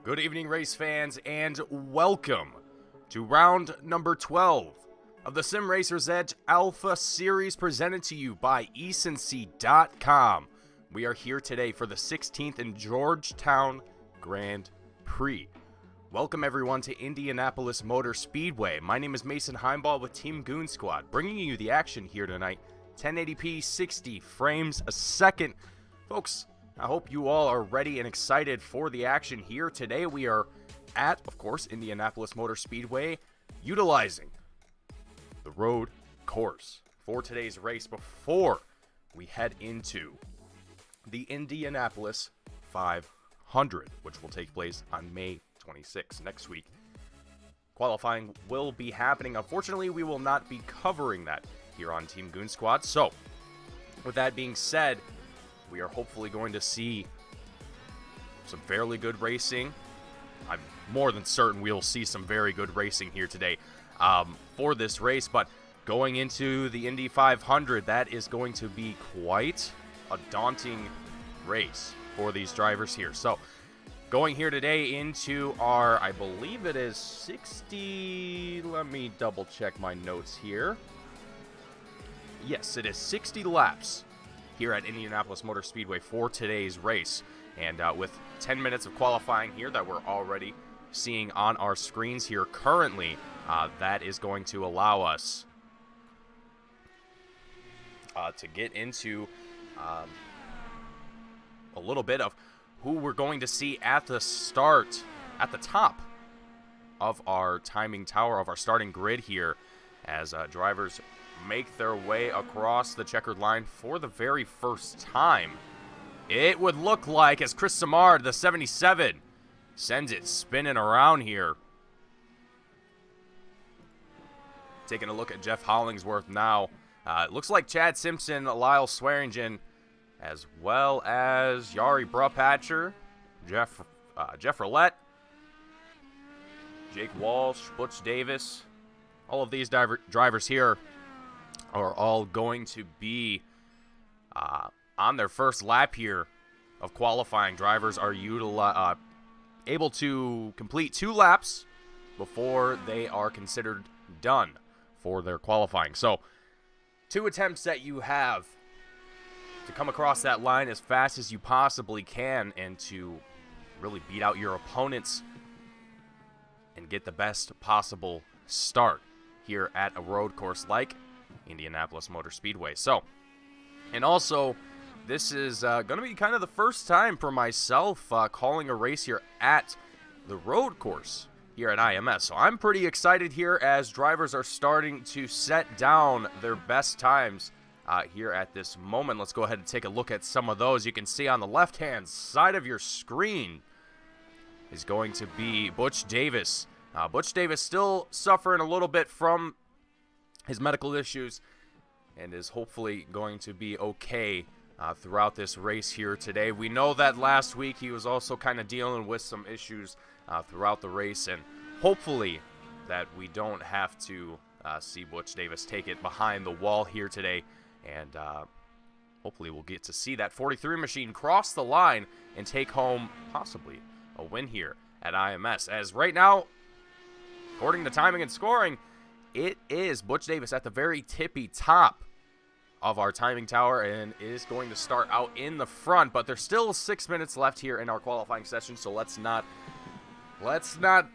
Good evening, race fans, and welcome to round number 12 of the Sim Racers Edge Alpha Series presented to you by ecency.com. We are here today for the 16th in Georgetown Grand Prix. Welcome everyone to Indianapolis Motor Speedway. My name is Mason Heimball with Team Goon Squad, bringing you the action here tonight. 1080p, 60 frames a second. Folks, I hope you all are ready and excited for the action here. Today we are at, of course, Indianapolis Motor Speedway, utilizing the road course for today's race before we head into the Indianapolis 500, which will take place on May 26th, next week. Qualifying will be happening. Unfortunately, we will not be covering that here on Team Goon Squad. So, with that being said, we are hopefully going to see some fairly good racing. I'm more than certain we'll see some very good racing here today for this race. But going into the Indy 500, that is going to be quite a daunting race for these drivers here. So, going here today into our, I believe it is 60, let me double check my notes here. Yes, it is 60 laps here at Indianapolis Motor Speedway for today's race. And with 10 minutes of qualifying here that we're already seeing on our screens here currently, that is going to allow us to get into a little bit of who we're going to see at the start, at the top of our timing tower, of our starting grid here, as drivers make their way across the checkered line for the very first time. It would look like, as Chris Samard, the 77, sends it spinning around here. Taking a look at Jeff Hollingsworth now. It looks like Chad Simpson, Lyle Swearingen, as well as Yari Brupatcher, Jeff Roulette, Jake Walsh, Butch Davis. All of these drivers here are all going to be on their first lap here of qualifying. Drivers are able to complete 2 laps before they are considered done for their qualifying. So, 2 attempts that you have to come across that line as fast as you possibly can and to really beat out your opponents and get the best possible start here at a road course like Indianapolis Motor Speedway. So, and also, this is going to be kind of the first time for myself calling a race here at the road course here at IMS. So I'm pretty excited here as drivers are starting to set down their best times here at this moment. Let's go ahead and take a look at some of those. You can see on the left-hand side of your screen is going to be Butch Davis. Butch Davis still suffering a little bit from his medical issues and is hopefully going to be okay throughout this race here today. We know that last week he was also kind of dealing with some issues throughout the race, and hopefully that we don't have to see Butch Davis take it behind the wall here today, and hopefully we'll get to see that 43 machine cross the line and take home possibly a win here at IMS. As right now, according to timing and scoring, it is Butch Davis at the very tippy top of our timing tower and is going to start out in the front, but there's still 6 minutes left here in our qualifying session, so let's not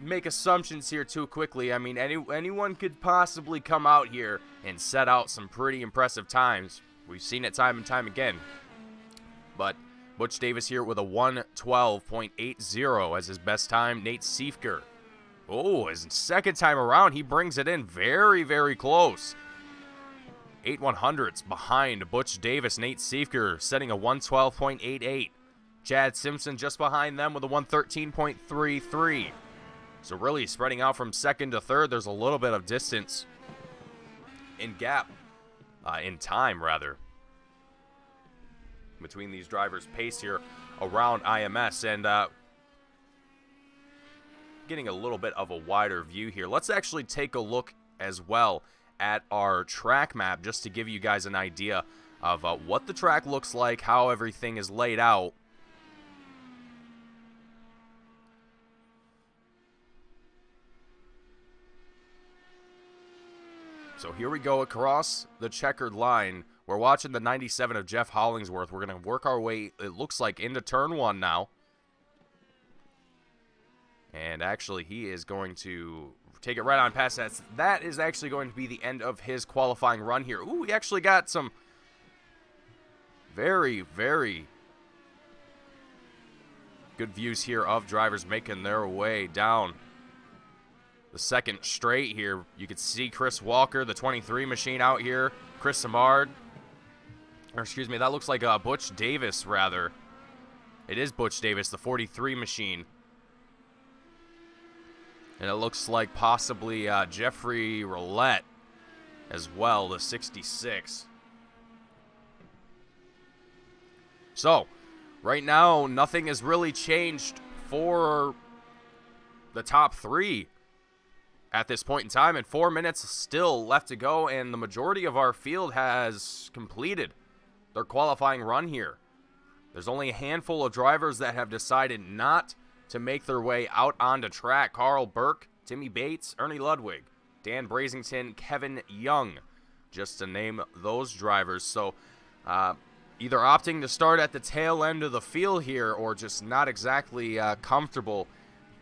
make assumptions here too quickly. I mean, anyone could possibly come out here and set out some pretty impressive times. We've seen it time and time again. But Butch Davis here with a 1:12.80 as his best time. Nate Siefker, oh, his second time around, he brings it in very, very close. 8/100ths behind Butch Davis. Nate Siefker setting a 1:12.88. Chad Simpson just behind them with a 1:13.33. So really spreading out from second to third. There's a little bit of distance in gap, in time rather, between these drivers' pace here around IMS. And getting a little bit of a wider view here. Let's actually take a look as well at our track map just to give you guys an idea of what the track looks like, how everything is laid out. So here we go across the checkered line. We're watching the 97 of Jeff Hollingsworth. We're going to work our way, it looks like, into turn 1 now. And actually, he is going to take it right on past that. That is actually going to be the end of his qualifying run here. Ooh, we actually got some very, very good views here of drivers making their way down the second straight here. You could see Chris Walker, the 23 machine out here. Chris Samard. Or excuse me, that looks like Butch Davis, rather. It is Butch Davis, the 43 machine. And it looks like possibly Jeffrey Roulette as well, the 66. So, right now, nothing has really changed for the top 3 at this point in time. And 4 minutes still left to go, and the majority of our field has completed their qualifying run here. There's only a handful of drivers that have decided not to make their way out onto track. Carl Burke, Timmy Bates, Ernie Ludwig, Dan Brazington, Kevin Young, just to name those drivers. So either opting to start at the tail end of the field here or just not exactly comfortable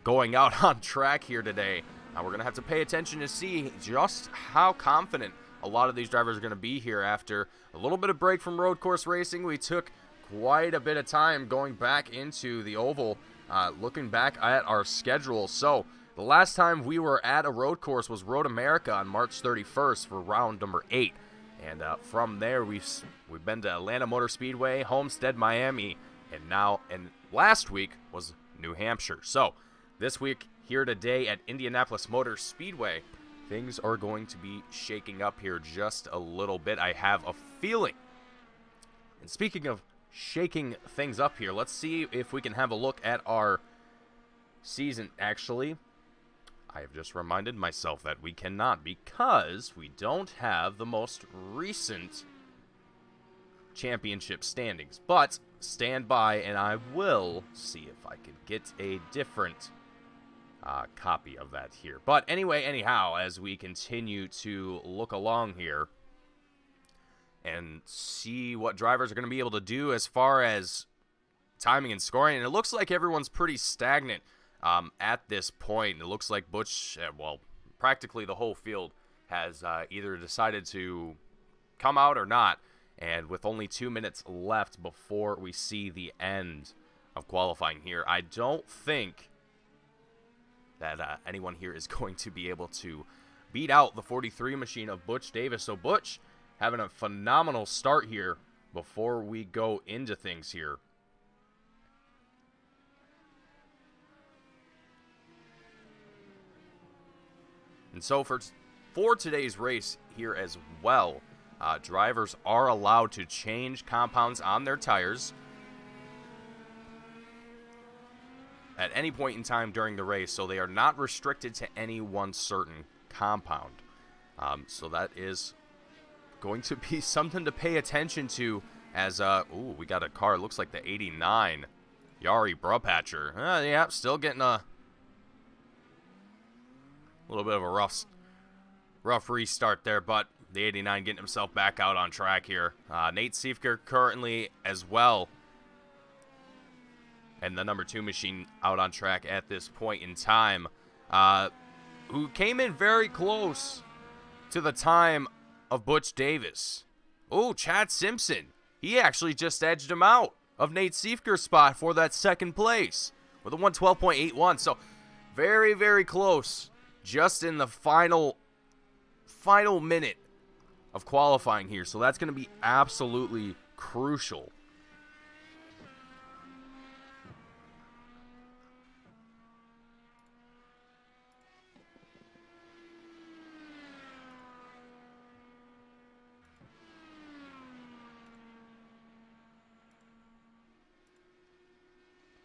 going out on track here today. We're going to have to pay attention to see just how confident a lot of these drivers are going to be here after a little bit of break from road course racing. We took quite a bit of time going back into the oval, looking back at our schedule. So the last time we were at a road course was Road America on March 31st for round number 8. And from there, we've been to Atlanta Motor Speedway, Homestead, Miami, and last week was New Hampshire. So this week here today at Indianapolis Motor Speedway, things are going to be shaking up here just a little bit. I have a feeling. And speaking of shaking things up here, let's see if we can have a look at our season. Actually, I have just reminded myself that we cannot because we don't have the most recent championship standings. But stand by and I will see if I can get a different copy of that here. But anyhow, as we continue to look along here and see what drivers are going to be able to do as far as timing and scoring, and it looks like everyone's pretty stagnant at this point. It looks like Butch, well, practically the whole field has either decided to come out or not, and with only 2 minutes left before we see the end of qualifying here, I don't think that anyone here is going to be able to beat out the 43 machine of Butch Davis. So Butch having a phenomenal start here before we go into things here. And so for today's race here as well, drivers are allowed to change compounds on their tires at any point in time during the race, so they are not restricted to any one certain compound. So that is going to be something to pay attention to as, we got a car, it looks like the 89 Yari Brupatcher. Yeah, still getting a little bit of a rough restart there, but the 89 getting himself back out on track here. Nate Siefker currently as well, and the number 2 machine out on track at this point in time, who came in very close to the time of Butch Davis. Oh, Chad Simpson. He actually just edged him out of Nate Siefker's spot for that second place with a 112.81. So very, very close just in the final minute of qualifying here. So that's going to be absolutely crucial.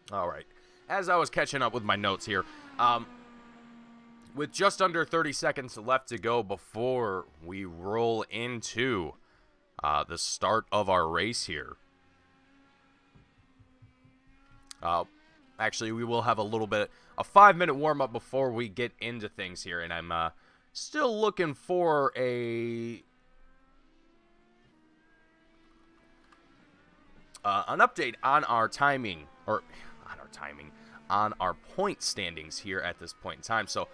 All right, as I was catching up with my notes here, with just under 30 seconds left to go before we roll into the start of our race here. Actually, we will have a 5-minute warm-up before we get into things here, and I'm Still looking for an update on our timing, or on our point standings here at this point in time. So,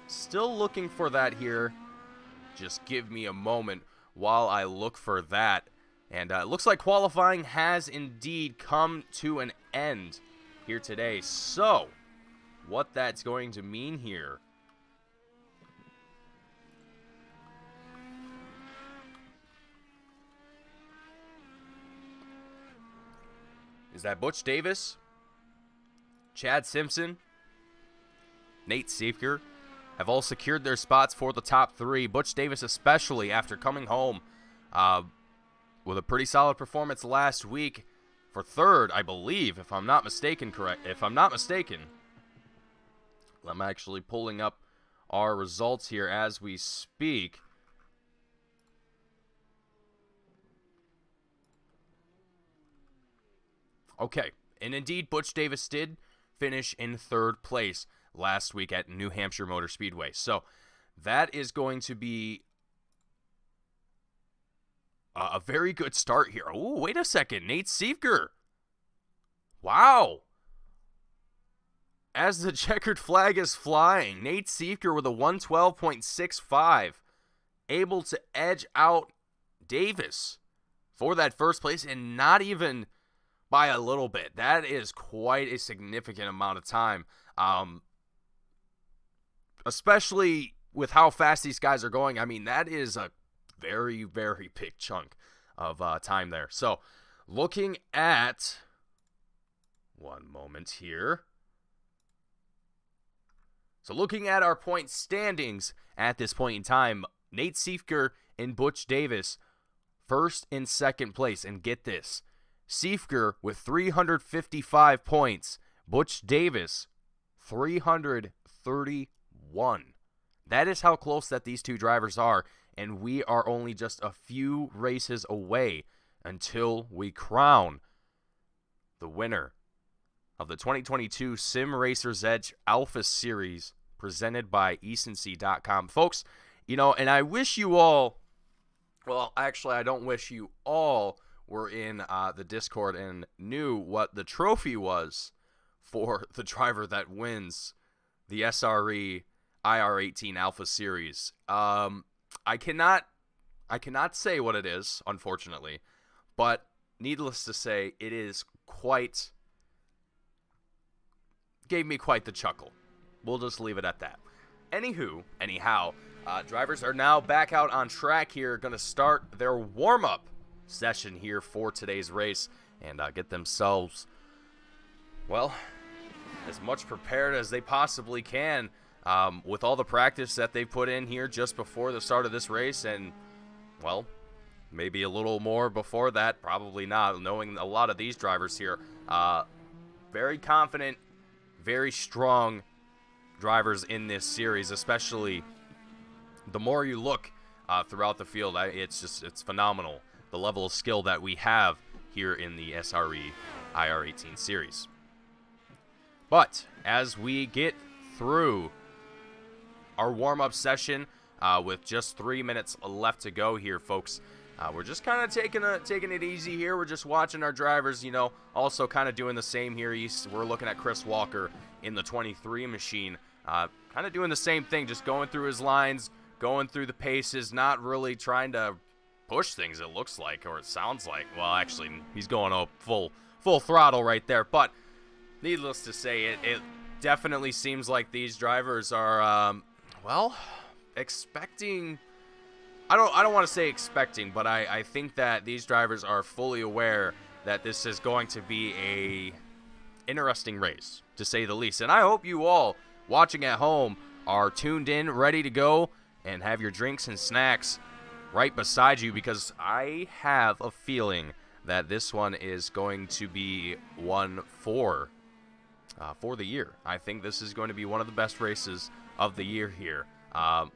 still looking for that here. Just give me a moment while I look for that. And it looks like qualifying has indeed come to an end here today. So, what that's going to mean here is that Butch Davis, Chad Simpson, Nate Seifker have all secured their spots for the top three. Butch Davis especially, after coming home with a pretty solid performance last week for third, I believe, if I'm not mistaken. I'm actually pulling up our results here as we speak. Okay, and indeed, Butch Davis did finish in third place last week at New Hampshire Motor Speedway. So that is going to be a very good start here. Oh, wait a second. Nate Seifker. Wow. As the checkered flag is flying, Nate Seifker with a 112.65, able to edge out Davis for that first place, and not even by a little bit. That is quite a significant amount of time, especially with how fast these guys are going. I mean, that is a very, very big chunk of time there. So, looking at one moment here. So, looking at our point standings at this point in time, Nate Seifker and Butch Davis first and second place. And get this, Seifker with 355 points, Butch Davis 331. That is how close that these two drivers are, and we are only just a few races away until we crown the winner of the 2022 Sim Racers Edge Alpha Series presented by ecency.com. Folks, you know, and I wish you all, well, actually, I don't wish you all were in the Discord and knew what the trophy was for the driver that wins the SRE IR-18 Alpha Series. I cannot say what it is, unfortunately, but needless to say, it is gave me quite the chuckle. We'll just leave it at that. Anyhow, drivers are now back out on track here, going to start their warm-up session here for today's race and get themselves, well, as much prepared as they possibly can with all the practice that they put in here just before the start of this race, and, well, maybe a little more before that, probably not, knowing a lot of these drivers here. Very confident, very strong drivers in this series, especially the more you look throughout the field. It's phenomenal, the level of skill that we have here in the SRE IR-18 series. But as we get through our warm-up session with just 3 minutes left to go here, folks, we're just kind of taking it easy here. We're just watching our drivers, you know, also kind of doing the same here. We're looking at Chris Walker in the 23 machine, kind of doing the same thing, just going through his lines, going through the paces, not really trying to push things, it looks like, or it sounds like. Well, actually, he's going up full throttle right there, but needless to say, it definitely seems like these drivers are, well, expecting. I don't want to say expecting, but I think that these drivers are fully aware that this is going to be a interesting race, to say the least. And I hope you all watching at home are tuned in, ready to go, and have your drinks and snacks right beside you, because I have a feeling that this one is going to be one for the year. I think this is going to be one of the best races of the year here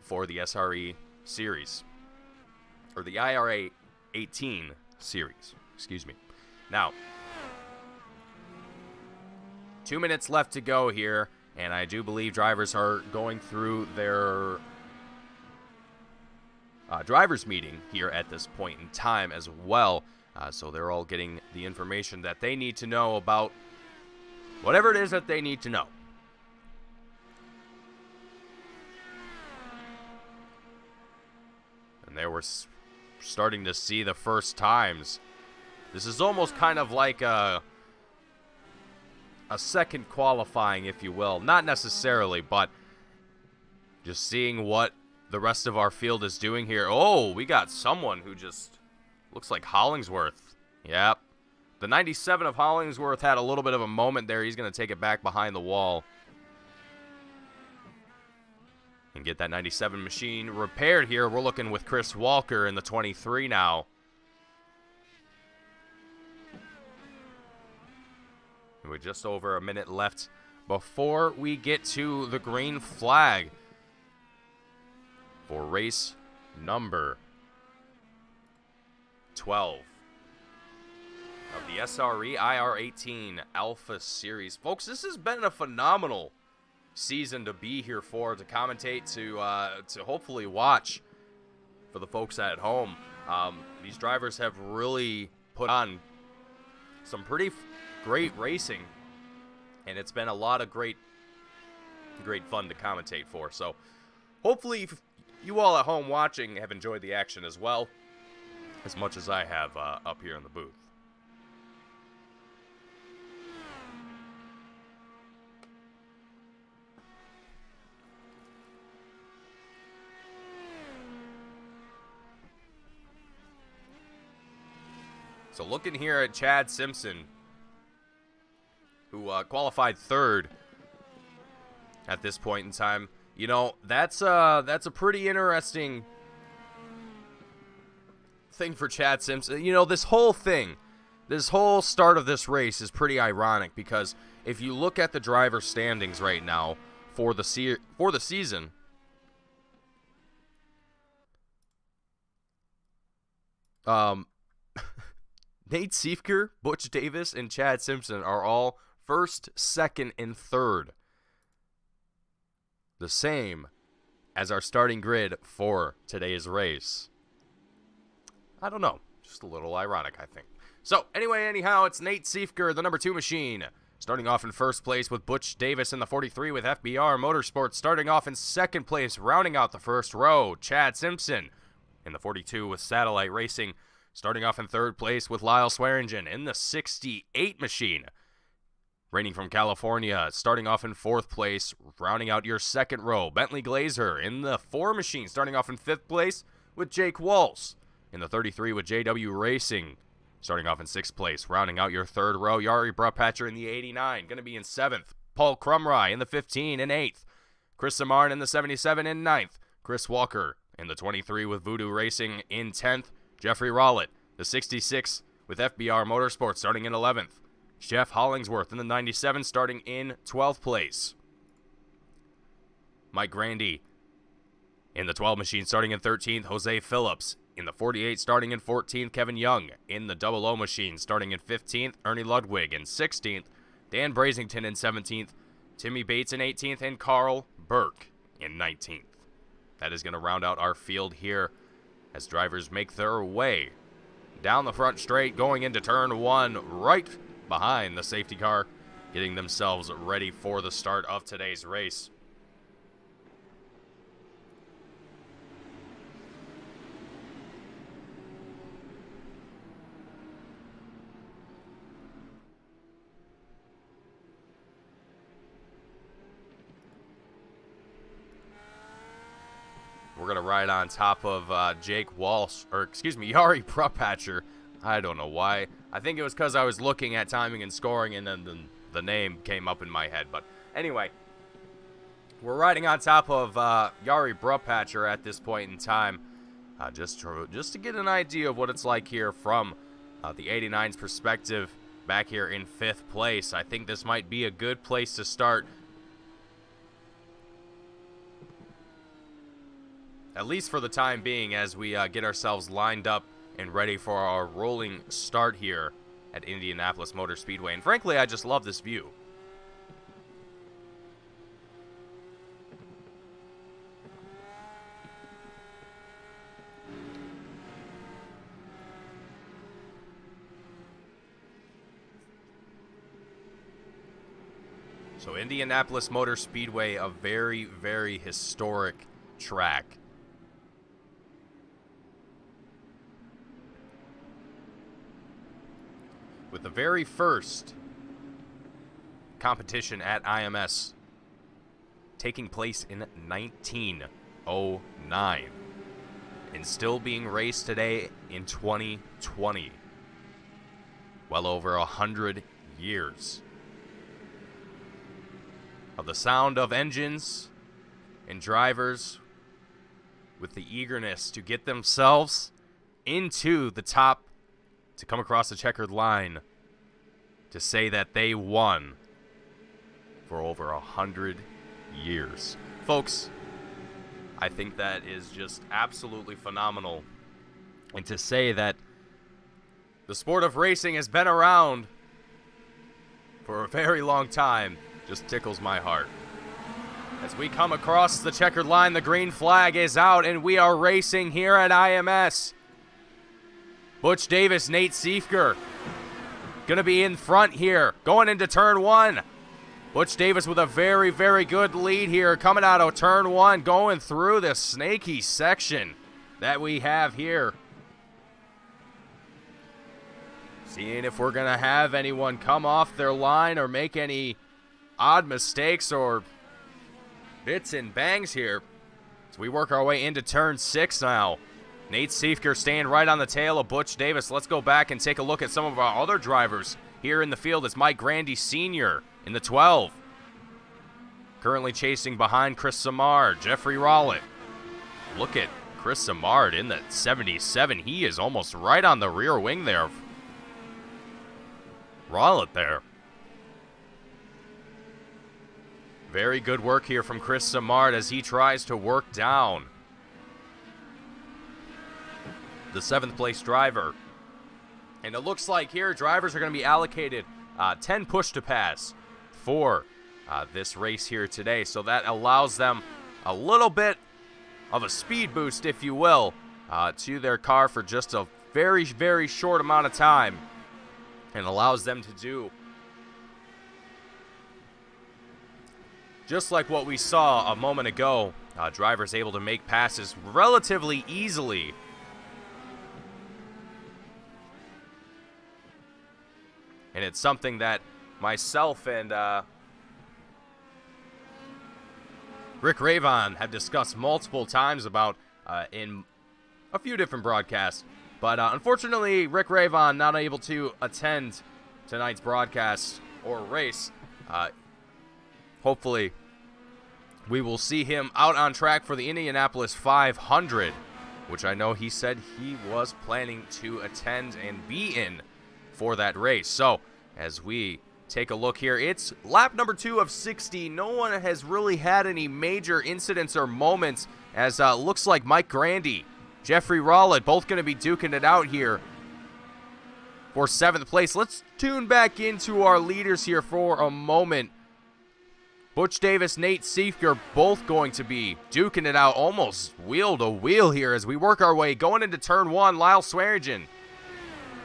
for the SRE series, or the IR-18 series, excuse me. Now, 2 minutes left to go here, and I do believe drivers are going through their drivers meeting here at this point in time as well. So they're all getting the information that they need to know about whatever it is that they need to know. And there we're starting to see the first times. This is almost kind of like a second qualifying, if you will. Not necessarily, but just seeing what the rest of our field is doing here. Oh, we got someone who just looks like Hollingsworth. Yep. The 97 of Hollingsworth had a little bit of a moment there. He's going to take it back behind the wall and get that 97 machine repaired here. We're looking with Chris Walker in the 23 now. With just over a minute left before we get to the green flag for race number 12 of the SRE IR-18 Alpha Series. Folks, this has been a phenomenal season to be here for, to commentate, to hopefully watch for the folks at home. These drivers have really put on some pretty great racing, and it's been a lot of great fun to commentate for. So hopefully you all at home watching have enjoyed the action as well, as much as I have up here in the booth. So looking here at Chad Simpson, who qualified third at this point in time. You know, that's a pretty interesting thing for Chad Simpson. You know, this whole start of this race is pretty ironic, because if you look at the driver standings right now for the season, Nate Siefker, Butch Davis, and Chad Simpson are all first, second, and third. The same as our starting grid for today's race. I don't know. Just a little ironic, I think. So, anyway, anyhow, it's Nate Siefker, the number 2 machine, starting off in first place with Butch Davis in the 43 with FBR Motorsports. Starting off in second place, rounding out the first row, Chad Simpson in the 42 with Satellite Racing. Starting off in third place with Lyle Swearingen in the 68 machine. Reigning from California, starting off in fourth place, rounding out your second row, Bentley Glazer in the 4 machine, starting off in fifth place with Jake Walsh. In the 33 with JW Racing, starting off in sixth place, rounding out your third row, Yari Brupatcher in the 89, going to be in seventh. Paul Crumry in the 15 in eighth. Chris Samarn in the 77 in ninth. Chris Walker in the 23 with Voodoo Racing in 10th. Jeffrey Rowlett, the 66 with FBR Motorsports, starting in 11th. Jeff Hollingsworth in the 97, starting in 12th place. Mike Grandy in the 12 machine, starting in 13th. Jose Phillips in the 48, starting in 14th. Kevin Young in the 00 machine, starting in 15th. Ernie Ludwig in 16th. Dan Brazington in 17th. Timmy Bates in 18th. And Carl Burke in 19th. That is going to round out our field here as drivers make their way down the front straight, going into turn 1, right behind the safety car, getting themselves ready for the start of today's race. We're going to ride on top of Jake Walsh, or excuse me, Yari Brupatcher. I don't know why. I think it was because I was looking at timing and scoring, and then the name came up in my head. But anyway, we're riding on top of Yari Brupatcher at this point in time, just to get an idea of what it's like here from the 89's perspective back here in 5th place. I think this might be a good place to start, at least for the time being, as we get ourselves lined up and ready for our rolling start here at Indianapolis Motor Speedway. And frankly, I just love this view. So Indianapolis Motor Speedway, a very, very historic track. With the very first competition at IMS taking place in 1909 and still being raced today in 2020. Well over 100 years of the sound of engines and drivers with the eagerness to get themselves into the top, to come across the checkered line, to say that they won for over 100 years. Folks, I think that is just absolutely phenomenal. And to say that the sport of racing has been around for a very long time just tickles my heart. As we come across the checkered line, the green flag is out, and we are racing here at IMS. Butch Davis, Nate Siefker, going to be in front here, going into turn one. Butch Davis with a very, very good lead here, coming out of turn one, going through this snaky section that we have here. Seeing if we're going to have anyone come off their line or make any odd mistakes or bits and bangs here. So we work our way into turn 6 now. Nate Siefker staying right on the tail of Butch Davis. Let's go back and take a look at some of our other drivers here in the field. It's Mike Grandy Sr. in the 12. Currently chasing behind Chris Samard, Jeffrey Rowlett. Look at Chris Samard in the 77. He is almost right on the rear wing there. Rowlett there. Very good work here from Chris Samard as he tries to work down the 7th place driver. And it looks like here drivers are going to be allocated 10 push to pass for this race here today. So that allows them a little bit of a speed boost, if you will, to their car for just a very, very short amount of time. And allows them to do just like what we saw a moment ago. Drivers able to make passes relatively easily. And it's something that myself and Rick Ravon have discussed multiple times about in a few different broadcasts. But unfortunately, Rick Ravon not able to attend tonight's broadcast or race. Hopefully, we will see him out on track for the Indianapolis 500, which I know he said he was planning to attend and be in for that race. So, as we take a look here, it's lap number 2 of 60. No one has really had any major incidents or moments, as looks like Mike Grandy, Jeffrey Rowlett, both going to be duking it out here for 7th place. Let's tune back into our leaders here for a moment. Butch Davis, Nate Siefker, both going to be duking it out almost wheel to wheel here as we work our way going into turn 1. Lyle Swearingen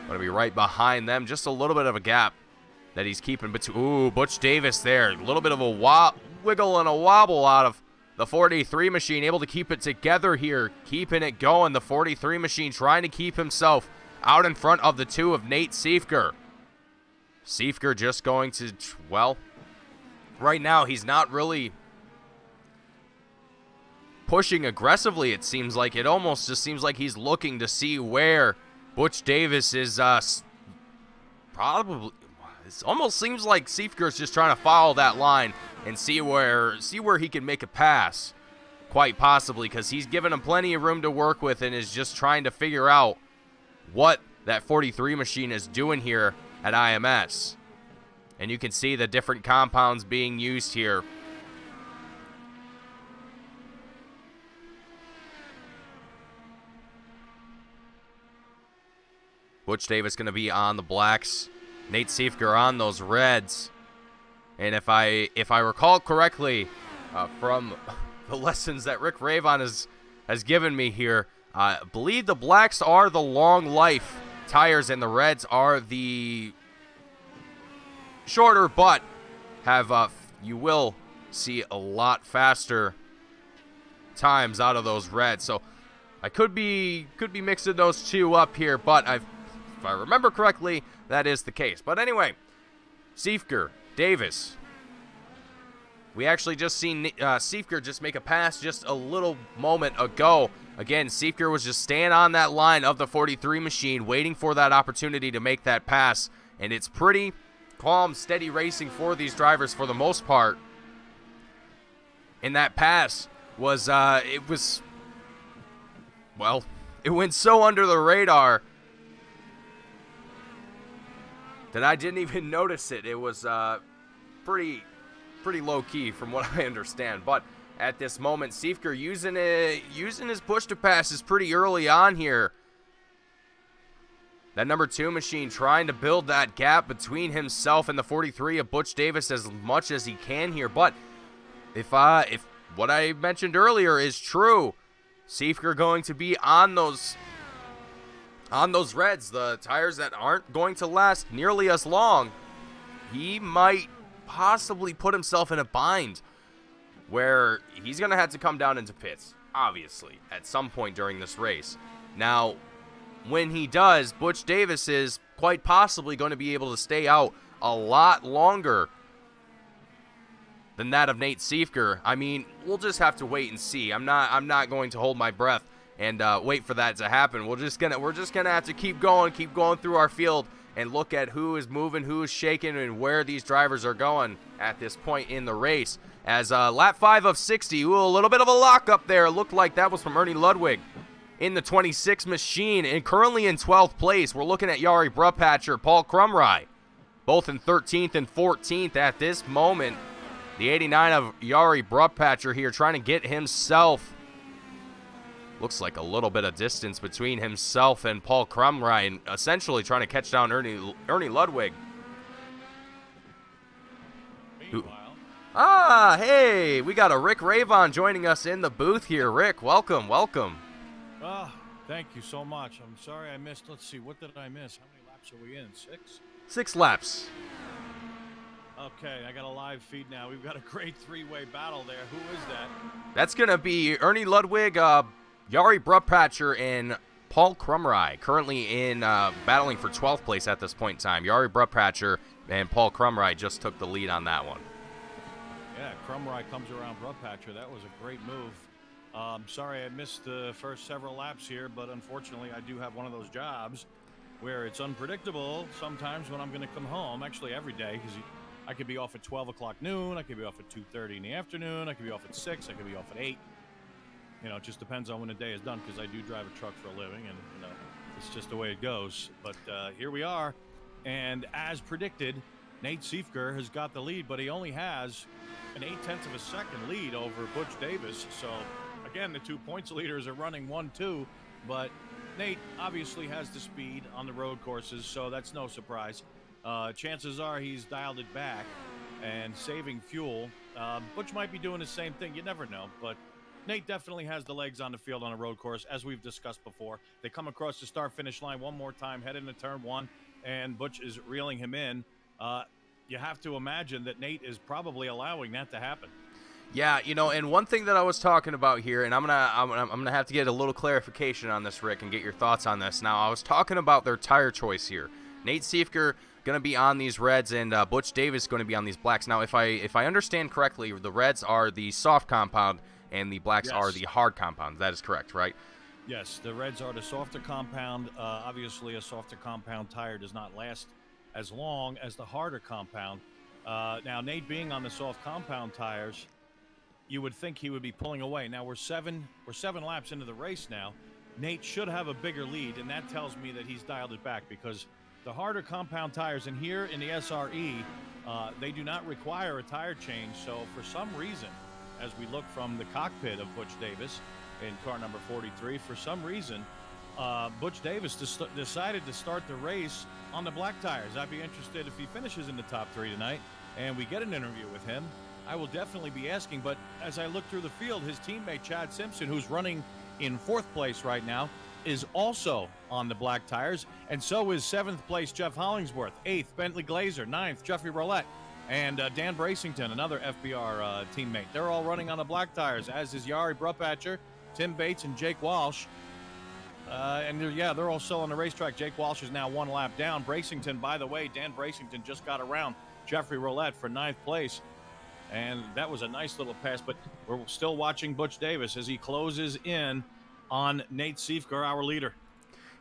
going to be right behind them. Just a little bit of a gap that he's keeping. Ooh, Butch Davis there. A little bit of a wiggle and a wobble out of the 43 machine. Able to keep it together here. Keeping it going. The 43 machine trying to keep himself out in front of the 2 of Nate Siefker. Siefker just going to, well, right now he's not really pushing aggressively, it seems like. It almost just seems like he's looking to see where Butch Davis is probably. It almost seems like Siefker's just trying to follow that line and see where he can make a pass, quite possibly, because he's given him plenty of room to work with and is just trying to figure out what that 43 machine is doing here at IMS. And you can see the different compounds being used here. Butch Davis going to be on the blacks. Nate Siefker on those reds. And if I recall correctly from the lessons that Rick Ravon has given me here, I believe the blacks are the long life tires and the reds are the shorter but have you will see a lot faster times out of those reds. So I could be mixing those two up here, but if I remember correctly, that is the case. But anyway, Siefker, Davis. We actually just seen Siefker just make a pass just a little moment ago. Again, Siefker was just staying on that line of the 43 machine, waiting for that opportunity to make that pass. And it's pretty calm, steady racing for these drivers for the most part. And that pass was, well, it went so under the radar that I didn't even notice it. It was pretty low-key from what I understand. But at this moment, Siefker using his push to passes pretty early on here. That number 2 machine trying to build that gap between himself and the 43 of Butch Davis as much as he can here. But if what I mentioned earlier is true, Siefker going to be on those reds, the tires that aren't going to last nearly as long, he might possibly put himself in a bind where he's going to have to come down into pits, obviously, at some point during this race. Now, when he does, Butch Davis is quite possibly going to be able to stay out a lot longer than that of Nate Siefker. I mean, we'll just have to wait and see. I'm not going to hold my breath and wait for that to happen. We're just gonna have to keep going through our field and look at who is moving, who is shaking, and where these drivers are going at this point in the race. As lap 5 of 60, ooh, a little bit of a lock up there. It looked like that was from Ernie Ludwig in the 26 machine, and currently in 12th place. We're looking at Jari Brupatcher, Paul Krumrye, both in 13th and 14th at this moment. The 89 of Jari Brupatcher here trying to get himself, looks like a little bit of distance between himself and Paul Krumrye, and essentially trying to catch down Ernie Ludwig. Meanwhile, hey, we got a Rick Ravon joining us in the booth here. Rick, welcome. Thank you so much. I'm sorry I missed, let's see, what did I miss? How many laps are we in, 6? 6 laps. Okay, I got a live feed now. We've got a great 3-way battle there. Who is that? That's going to be Ernie Ludwig, Jari Brupatcher, and Paul Krumrye, currently in battling for 12th place at this point in time. Jari Brupatcher and Paul Krumrye just took the lead on that one. Yeah, Krumrye comes around Brupatcher. That was a great move. Sorry I missed the first several laps here, but unfortunately I do have one of those jobs where it's unpredictable sometimes when I'm going to come home, actually every day, because I could be off at 12 o'clock noon, I could be off at 2:30 in the afternoon, I could be off at 6, I could be off at 8. You know, it just depends on when the day is done, because I do drive a truck for a living, and you know, it's just the way it goes. But here we are, and as predicted, Nate Siefker has got the lead, but he only has an 0.8 of a second lead over Butch Davis. So again, the 2 points leaders are running 1-2, but Nate obviously has the speed on the road courses, so that's no surprise. Chances are he's dialed it back and saving fuel. Butch might be doing the same thing. You never know, but Nate definitely has the legs on the field on a road course, as we've discussed before. They come across the start-finish line one more time, head into turn 1, and Butch is reeling him in. You have to imagine that Nate is probably allowing that to happen. Yeah, you know, and one thing that I was talking about here, and I'm gonna have to get a little clarification on this, Rick, and get your thoughts on this. Now, I was talking about their tire choice here. Nate Siefker gonna be on these reds, and Butch Davis going to be on these blacks. Now, if I understand correctly, the reds are the soft compound, and the blacks are the hard compound. That is correct, right? Yes, the reds are the softer compound. Obviously, a softer compound tire does not last as long as the harder compound. Now, Nate being on the soft compound tires, you would think he would be pulling away. Now we're seven laps into the race now. Nate should have a bigger lead, and that tells me that he's dialed it back, because the harder compound tires, and here in the SRE, they do not require a tire change. So for some reason, as we look from the cockpit of Butch Davis in car number 43, for some reason, Butch Davis decided to start the race on the black tires. I'd be interested if he finishes in the top 3 tonight and we get an interview with him. I will definitely be asking, but as I look through the field, his teammate Chad Simpson, who's running in 4th place right now, is also on the black tires, and so is 7th place Jeff Hollingsworth, 8th Bentley Glazer, 9th Jeffrey Roulette, And Dan Bracington, another FBR teammate. They're all running on the black tires, as is Yari Brupatcher, Tim Bates, and Jake Walsh. They're all still on the racetrack. Jake Walsh is now 1 lap down. Bracington, by the way, Dan Bracington just got around Jeffrey Roulette for 9th place. And that was a nice little pass, but we're still watching Butch Davis as he closes in on Nate Siefker, our leader.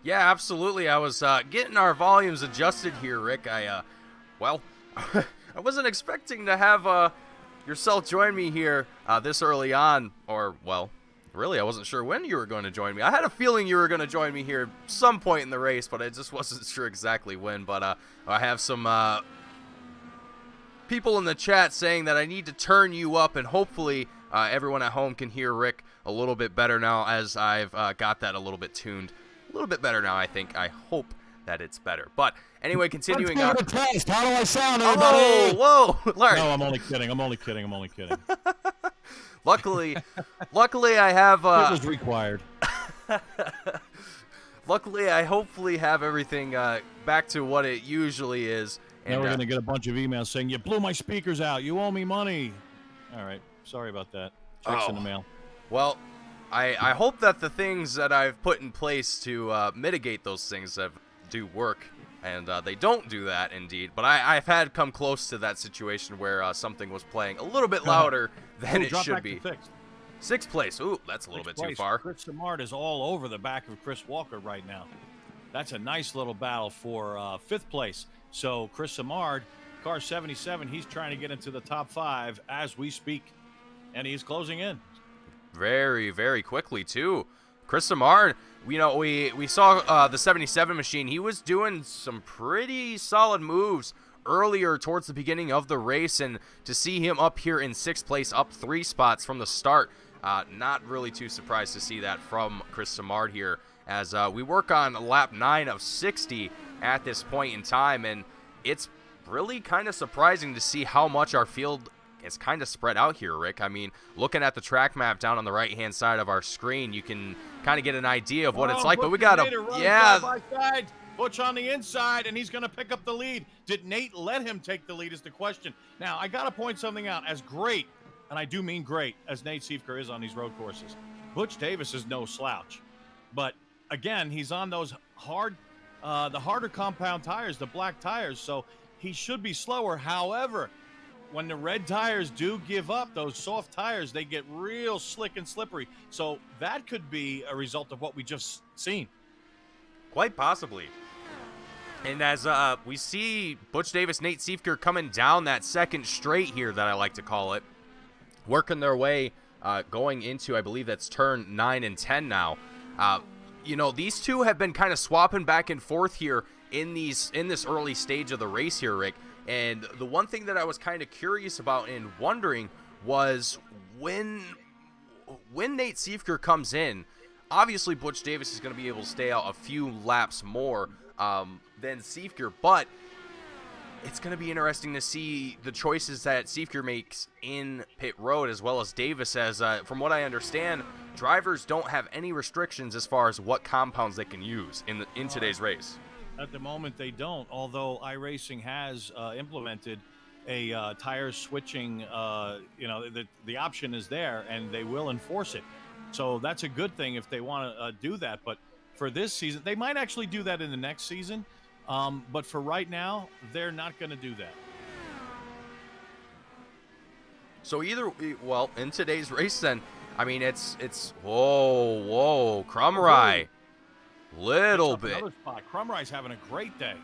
Yeah, absolutely. I was getting our volumes adjusted here, Rick. I wasn't expecting to have yourself join me here this early on, really, I wasn't sure when you were going to join me. I had a feeling you were going to join me here some point in the race, but I just wasn't sure exactly when. But I have some people in the chat saying that I need to turn you up, and hopefully everyone at home can hear Rick a little bit better now, as I've got that a little bit tuned. A little bit better now, I think. I hope that it's better. But anyway, continuing on. Let's give it a test. How do I sound, everybody? Whoa, Larry. No, I'm only kidding. Luckily, I have. It was required. Luckily, I hopefully have everything back to what it usually is. And now we're going to get a bunch of emails saying, you blew my speakers out. You owe me money. All right. Sorry about that. Checks in the mail. Well, I hope that the things that I've put in place to mitigate those things do work. And they don't do that, indeed. But I've had come close to that situation where something was playing a little bit louder than it should be. 6th place. Ooh, that's a little bit too far. Chris Samard is all over the back of Chris Walker right now. That's a nice little battle for 5th place. So Chris Samard, car 77, he's trying to get into the top 5 as we speak. And he's closing in. Very, very quickly, too. Chris Samard, we saw the 77 machine. He was doing some pretty solid moves earlier towards the beginning of the race, and to see him up here in 6th place, up 3 spots from the start, not really too surprised to see that from Chris Samard here, as we work on lap 9 of 60 at this point in time, and it's really kind of surprising to see how much our field is kind of spread out here, Rick. I mean, looking at the track map down on the right-hand side of our screen, you can kind of get an idea of what it's like, but we got to... Butch on the inside, and he's going to pick up the lead. Did Nate let him take the lead is the question. Now, I got to point something out. As great, and I do mean great, as Nate Siefker is on these road courses, Butch Davis is no slouch. But, again, he's on those the harder compound tires, the black tires, so he should be slower. However, when the red tires do give up, those soft tires, they get real slick and slippery. So that could be a result of what we just seen. Quite possibly. And as we see Butch Davis, Nate Siefker coming down that second straight here, that I like to call it, working their way going into, I believe that's turn 9 and 10 now. These two have been kind of swapping back and forth here in this early stage of the race here, Rick. And the one thing that I was kind of curious about and wondering was when Nate Siefker comes in, obviously Butch Davis is going to be able to stay out a few laps more than Siefker, but it's going to be interesting to see the choices that Siefker makes in pit road, as well as Davis, as from what I understand, drivers don't have any restrictions as far as what compounds they can use in today's race. At the moment, they don't, although iRacing has implemented a tire switching, the option is there, and they will enforce it. So that's a good thing if they want to do that. But for this season, they might actually do that in the next season. But for right now, they're not going to do that. So in today's race then, I mean, it's whoa, Crumry. Little bit. Crumry's having a great day.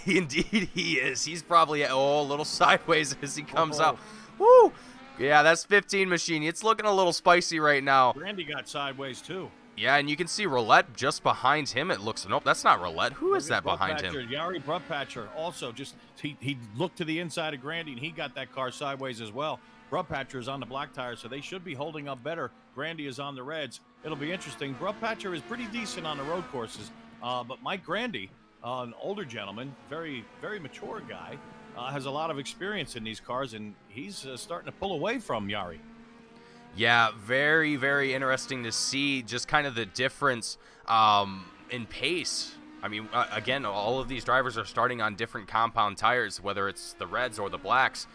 Indeed he is. He's probably a little sideways as he comes out. Woo! Yeah, that's 15 machine. It's looking a little spicy right now. Randy got sideways too. Yeah, and you can see Roulette just behind him. It looks, nope, that's not Roulette. Who is that behind him? Yari Brupatcher also he looked to the inside of Grandy, and he got that car sideways as well. Brupatcher is on the black tires, so they should be holding up better. Grandy is on the reds. It'll be interesting. Brupatcher is pretty decent on the road courses, but Mike Grandy, an older gentleman, very, very mature guy, has a lot of experience in these cars, and he's starting to pull away from Yari. Yeah, very, very interesting to see just kind of the difference in pace I mean, again, all of these drivers are starting on different compound tires, whether it's the reds or the blacks.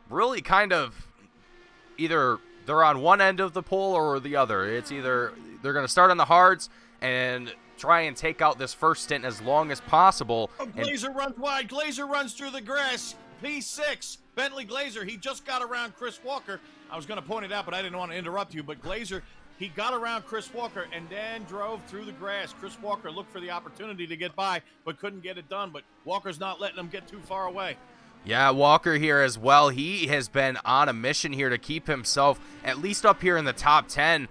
Really kind of either they're on one end of the pole or the other. It's either they're going to start on the hards and try and take out this first stint as long as possible. Oh, Glazer runs wide. Glazer runs through the grass. P6. Bentley Glazer, he just got around Chris Walker. I was going to point it out, but I didn't want to interrupt you. But Glazer, he got around Chris Walker and then drove through the grass. Chris Walker looked for the opportunity to get by, but couldn't get it done. But Walker's not letting him get too far away. Yeah, Walker here as well. He has been on a mission here to keep himself at least up here in the top 10,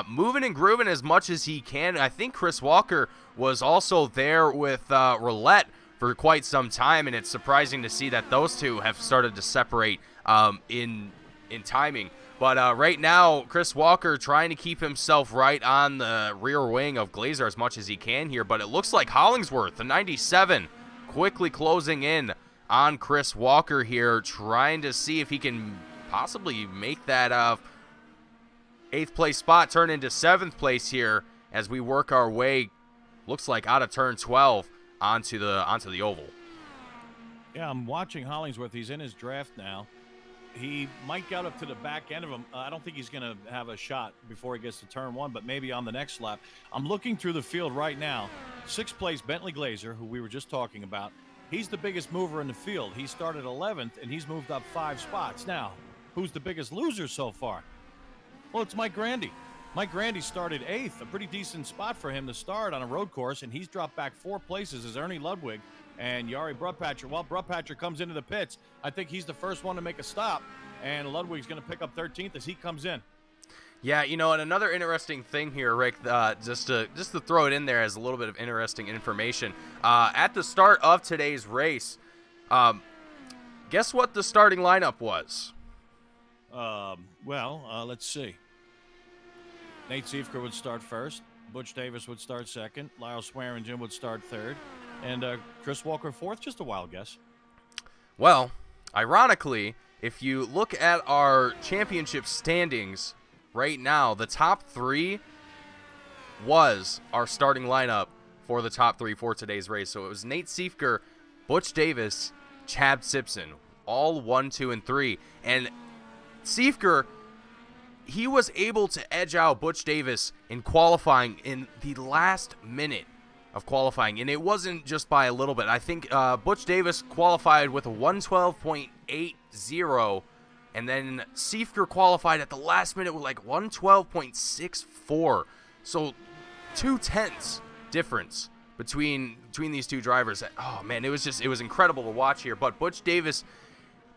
moving and grooving as much as he can. I think Chris Walker was also there with Roulette for quite some time, and it's surprising to see that those two have started to separate in timing. But right now, Chris Walker trying to keep himself right on the rear wing of Glazer as much as he can here, but it looks like Hollingsworth, the 97, quickly closing in on Chris Walker here, trying to see if he can possibly make that 8th place spot turn into 7th place here as we work our way, looks like out of turn 12 onto the oval. Yeah, I'm watching Hollingsworth. He's in his draft now. He might get up to the back end of him. I don't think he's going to have a shot before he gets to turn 1, but maybe on the next lap. I'm looking through the field right now. 6th place, Bentley Glazer, who we were just talking about. He's the biggest mover in the field. He started 11th, and he's moved up 5 spots. Now, who's the biggest loser so far? Well, it's Mike Grandy. Mike Grandy started 8th, a pretty decent spot for him to start on a road course, and he's dropped back 4 places as Ernie Ludwig and Yari Brudpatcher. Well, Brudpatcher comes into the pits. I think he's the first one to make a stop, and Ludwig's going to pick up 13th as he comes in. Yeah, you know, and another interesting thing here, Rick, just to throw it in there as a little bit of interesting information. At the start of today's race, guess what the starting lineup was? Let's see. Nate Siefker would start first. Butch Davis would start second. Lyle Swearingen would start third. And Chris Walker fourth, just a wild guess. Well, ironically, if you look at our championship standings right now, the top 3 was our starting lineup for the top 3 for today's race. So it was Nate Siefker, Butch Davis, Chad Simpson, all 1, 2, and 3. And Siefker, he was able to edge out Butch Davis in qualifying in the last minute of qualifying, and it wasn't just by a little bit. I think Butch Davis qualified with a 112.80, and then Siefker qualified at the last minute with like 112.64. So 0.2 difference between these two drivers. Oh man, it was incredible to watch here. But Butch Davis,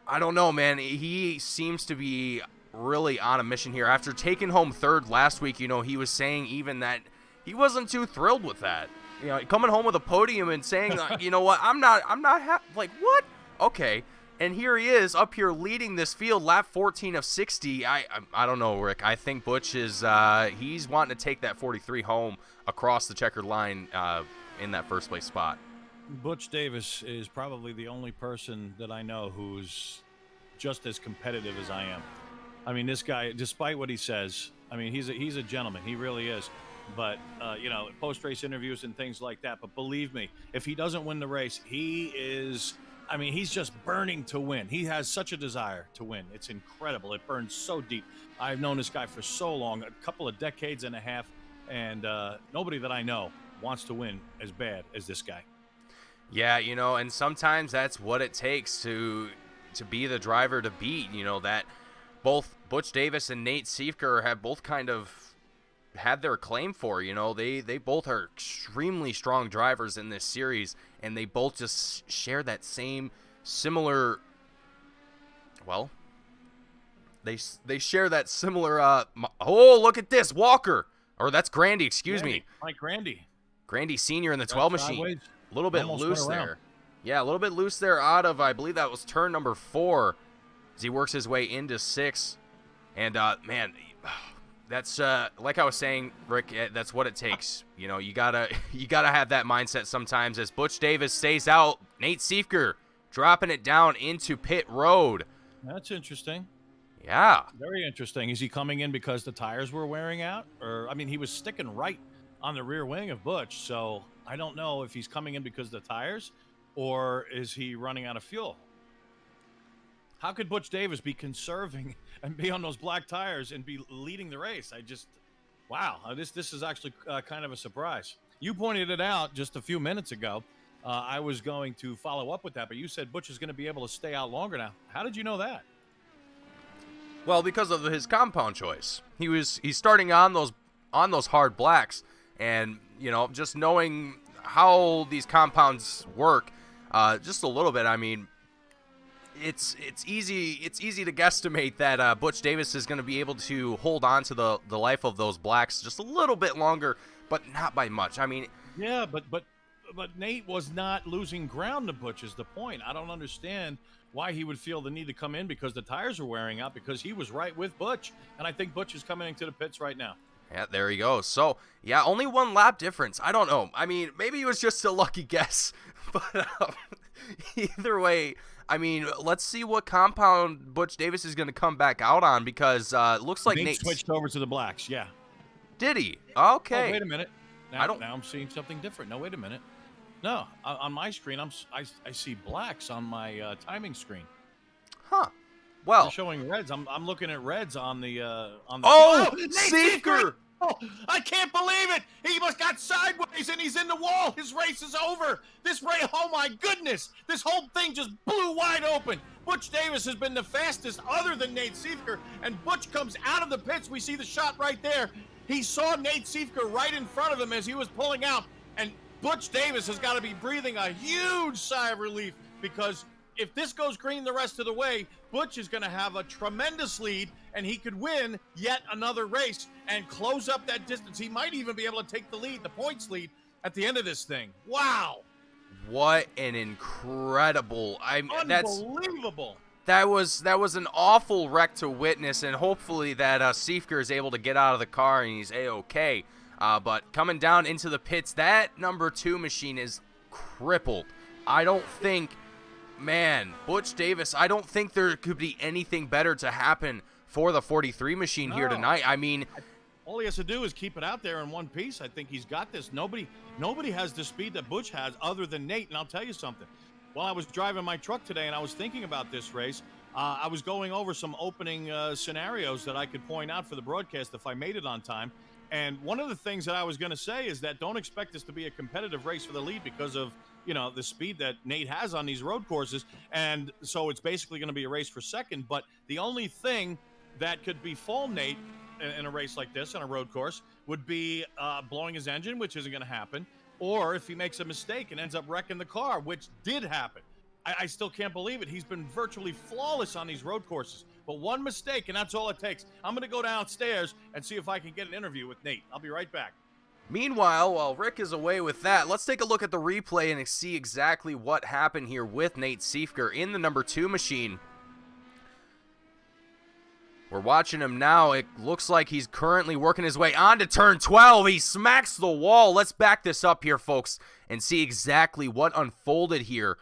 I don't know, man. He seems to be really on a mission here. After taking home 3rd last week, you know, he was saying even that he wasn't too thrilled with that. You know, coming home with a podium and saying, you know what, I'm not like, what? Okay. And here he is up here leading this field, lap 14 of 60. I don't know, Rick. I think Butch is he's wanting to take that 43 home across the checkered line in that first place spot. Butch Davis is probably the only person that I know who's just as competitive as I am. I mean, this guy, despite what he says, I mean, he's a gentleman. He really is. But, you know, post-race interviews and things like that. But believe me, if he doesn't win the race, he's just burning to win. He has such a desire to win. It's incredible. It burns so deep. I've known this guy for so long, a couple of decades and a half, and nobody that I know wants to win as bad as this guy. Yeah, you know, and sometimes that's what it takes to be the driver to beat. You know, that both Butch Davis and Nate Siefker have both kind of had their claim for. You know, they both are extremely strong drivers in this series, and they both just share that similar they share that similar oh, look at this, Walker, or that's Grandy, excuse me, Mike Grandy Senior in the 12 machine, a little bit loose there. Yeah, a little bit loose there out of, I believe that was turn number 4 as he works his way into 6. And man, that's like I was saying, Rick, that's what it takes. You know, you gotta have that mindset sometimes. As Butch Davis stays out, Nate Siefker dropping it down into pit road. That's interesting. Yeah, very interesting. Is he coming in because the tires were wearing out, or I mean, he was sticking right on the rear wing of Butch. So I don't know if he's coming in because of the tires or is he running out of fuel? How could Butch Davis be conserving and be on those black tires and be leading the race? Wow, this is actually kind of a surprise. You pointed it out just a few minutes ago. I was going to follow up with that, but you said Butch is going to be able to stay out longer now. How did you know that? Well, because of his compound choice. He's starting on those hard blacks, and just knowing how these compounds work, just a little bit. I mean, it's easy to guesstimate that Butch Davis is going to be able to hold on to the life of those blacks just a little bit longer, but not by much. I mean, yeah, but Nate was not losing ground to Butch is the point. I don't understand why he would feel the need to come in because the tires are wearing out, because he was right with Butch, and I think Butch is coming into the pits right now. Yeah, there he goes. So, yeah, only 1 lap difference. I don't know. I mean, maybe it was just a lucky guess, but either way, I mean, let's see what compound Butch Davis is going to come back out on, because it looks like Nate switched over to the blacks. Yeah. Did he? Okay. Oh, wait a minute. Now I'm seeing something different. No, wait a minute. No, on my screen, I see blacks on my timing screen. Huh. Well, they're showing reds. I'm looking at reds on the Oh, Seeker! Oh, I can't believe it! He must got sideways and he's in the wall. His race is over. This race, oh my goodness! This whole thing just blew wide open. Butch Davis has been the fastest other than Nate Seeker, and Butch comes out of the pits. We see the shot right there. He saw Nate Seeker right in front of him as he was pulling out, and Butch Davis has got to be breathing a huge sigh of relief, because if this goes green the rest of the way, Butch is going to have a tremendous lead, and he could win yet another race and close up that distance. He might even be able to take the lead, the points lead, at the end of this thing. Wow. What an incredible... Unbelievable. That was an awful wreck to witness, and hopefully that Seeker is able to get out of the car and he's A-okay. But coming down into the pits, that number 2 machine is crippled. I don't think... Man, Butch Davis, I don't think there could be anything better to happen for the 43 machine here tonight. I mean, all he has to do is keep it out there in one piece. I think he's got this. Nobody has the speed that Butch has other than Nate. And I'll tell you something. While I was driving my truck today and I was thinking about this race, I was going over some opening scenarios that I could point out for the broadcast if I made it on time. And one of the things that I was going to say is that don't expect this to be a competitive race for the lead because of the speed that Nate has on these road courses. And so it's basically going to be a race for second. But the only thing that could befall Nate in a race like this on a road course would be blowing his engine, which isn't going to happen. Or if he makes a mistake and ends up wrecking the car, which did happen. I still can't believe it. He's been virtually flawless on these road courses. But one mistake, and that's all it takes. I'm going to go downstairs and see if I can get an interview with Nate. I'll be right back. Meanwhile, while Rick is away with that, let's take a look at the replay and see exactly what happened here with Nate Seeker in the number 2 machine. We're watching him now. It looks like he's currently working his way on to turn 12. He smacks the wall. Let's back this up here, folks, and see exactly what unfolded here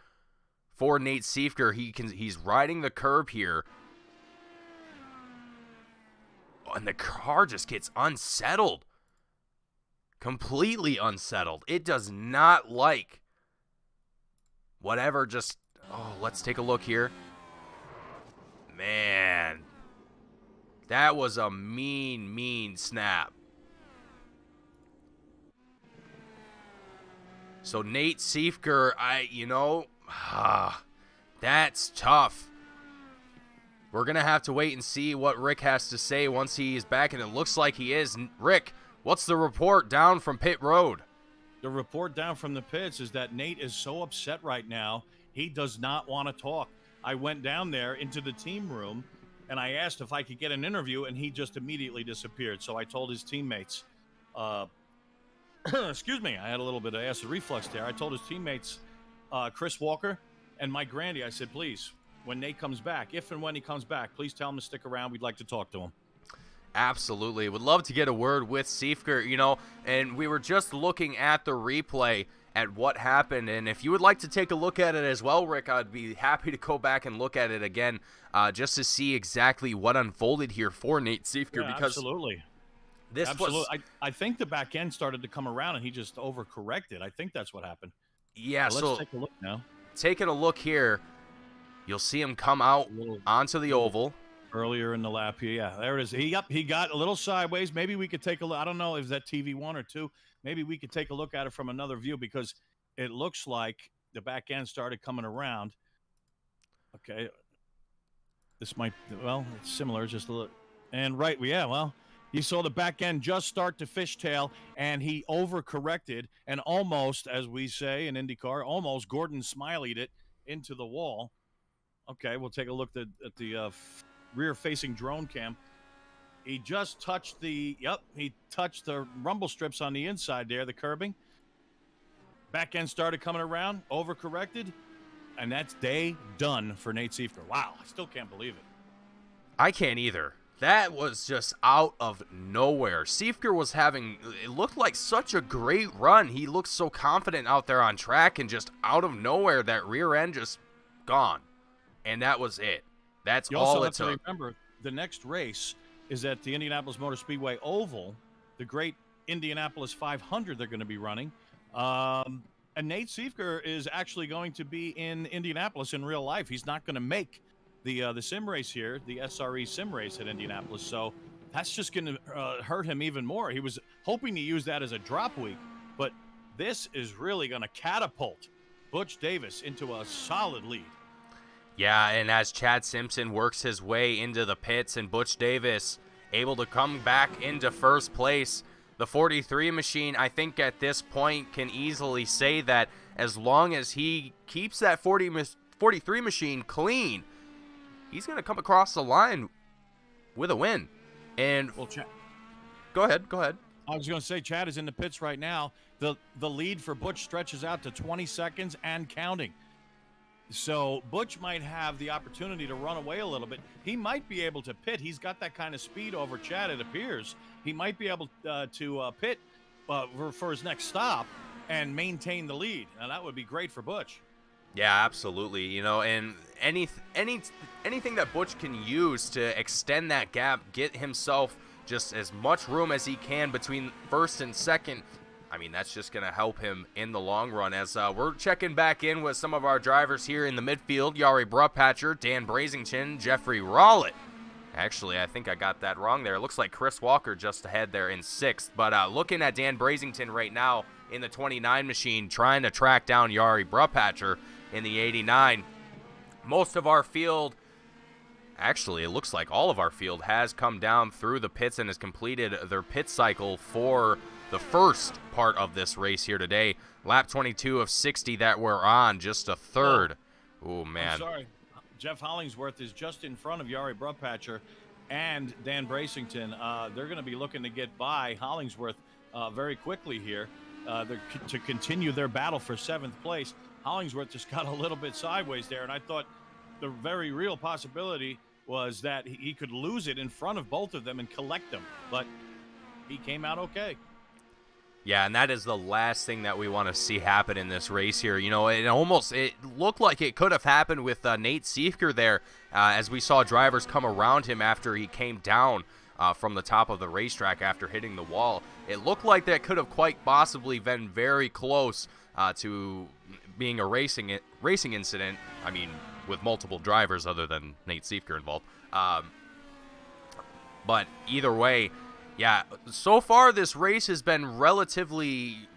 for Nate Seeker. He's riding the curb here. And the car just gets unsettled. Completely unsettled. It does not like whatever just... Oh, let's take a look here. Man. That was a mean snap. So Nate Seeker, that's tough. We're going to have to wait and see what Rick has to say once he is back, and it looks like he is. Rick, what's the report down from pit road? The report down from the pits is that Nate is so upset right now, he does not want to talk. I went down there into the team room, and I asked if I could get an interview, and he just immediately disappeared. So I told his teammates, excuse me, I had a little bit of acid reflux there. I told his teammates, Chris Walker and Mike Grandy, I said, please, when Nate comes back, if and when he comes back, please tell him to stick around. We'd like to talk to him. Absolutely. Would love to get a word with Seeker, and we were just looking at the replay at what happened. And if you would like to take a look at it as well, Rick, I'd be happy to go back and look at it again just to see exactly what unfolded here for Nate Seeker. Yeah, because absolutely. This Absolutely. was, I think the back end started to come around and he just overcorrected. I think that's what happened. yeah, But let's so take a look now. taking a look here, you'll see him come out onto the oval. Earlier in the lap here. Yeah, there it is. He got a little sideways. Maybe we could take a look. I don't know if that TV1 or 2. Maybe we could take a look at it from another view because it looks like the back end started coming around. Okay. This might, well, it's similar, just a little. And right, yeah, well, you saw the back end just start to fishtail, and he overcorrected and almost, as we say in IndyCar, almost Gordon Smiley'd it into the wall. Okay, we'll take a look at the rear-facing drone cam. He just touched he touched the rumble strips on the inside there, the curbing. Back end started coming around, overcorrected, and that's day done for Nate Seifker. Wow, I still can't believe it. I can't either. That was just out of nowhere. Seifker was having, it looked like such a great run. He looked so confident out there on track, and just out of nowhere, that rear end just gone. And that was it. That's you all also it have took. to remember, the next race is at the Indianapolis Motor Speedway Oval, the great Indianapolis 500 they're going to be running. And Nate Seifker is actually going to be in Indianapolis in real life. He's not going to make the sim race here, the SRE sim race at Indianapolis. So that's just going to hurt him even more. He was hoping to use that as a drop week, but this is really going to catapult Butch Davis into a solid lead. Yeah, and as Chad Simpson works his way into the pits and Butch Davis able to come back into first place, the 43 machine, I think at this point can easily say that as long as he keeps that 43 machine clean, he's going to come across the line with a win. And well, Chad, go ahead. I was going to say, Chad is in the pits right now. The lead for Butch stretches out to 20 seconds and counting. So Butch might have the opportunity to run away a little bit. He might be able to pit. He's got that kind of speed over Chad, it appears. He might be able to pit for his next stop and maintain the lead. Now, that would be great for Butch. Yeah, absolutely. You know, and anything that Butch can use to extend that gap, get himself just as much room as he can between first and second, I mean, that's just going to help him in the long run. As we're checking back in with some of our drivers here in the midfield, Yari Brupatcher, Dan Brazington, Jeffrey Rowlett. Actually, I think I got that wrong there. It looks like Chris Walker just ahead there in 6th. But looking at Dan Brazington right now in the 29 machine, trying to track down Yari Brupatcher in the 89. Most of our field, actually, it looks like all of our field has come down through the pits and has completed their pit cycle for the first part of this race here today. Lap 22 of 60 that we're on, just a third. Oh, man. I'm sorry. Jeff Hollingsworth is just in front of Yari Brupatcher and Dan Bracington. They're going to be looking to get by Hollingsworth very quickly here to continue their battle for 7th place. Hollingsworth just got a little bit sideways there, and I thought the very real possibility was that he could lose it in front of both of them and collect them, but he came out okay. Yeah, and that is the last thing that we want to see happen in this race here. You know, it looked like it could have happened with Nate Seifker there, as we saw drivers come around him after he came down from the top of the racetrack after hitting the wall. It looked like that could have quite possibly been very close to being a racing incident. I mean, with multiple drivers other than Nate Seifker involved. But either way, yeah, so far this race has been relatively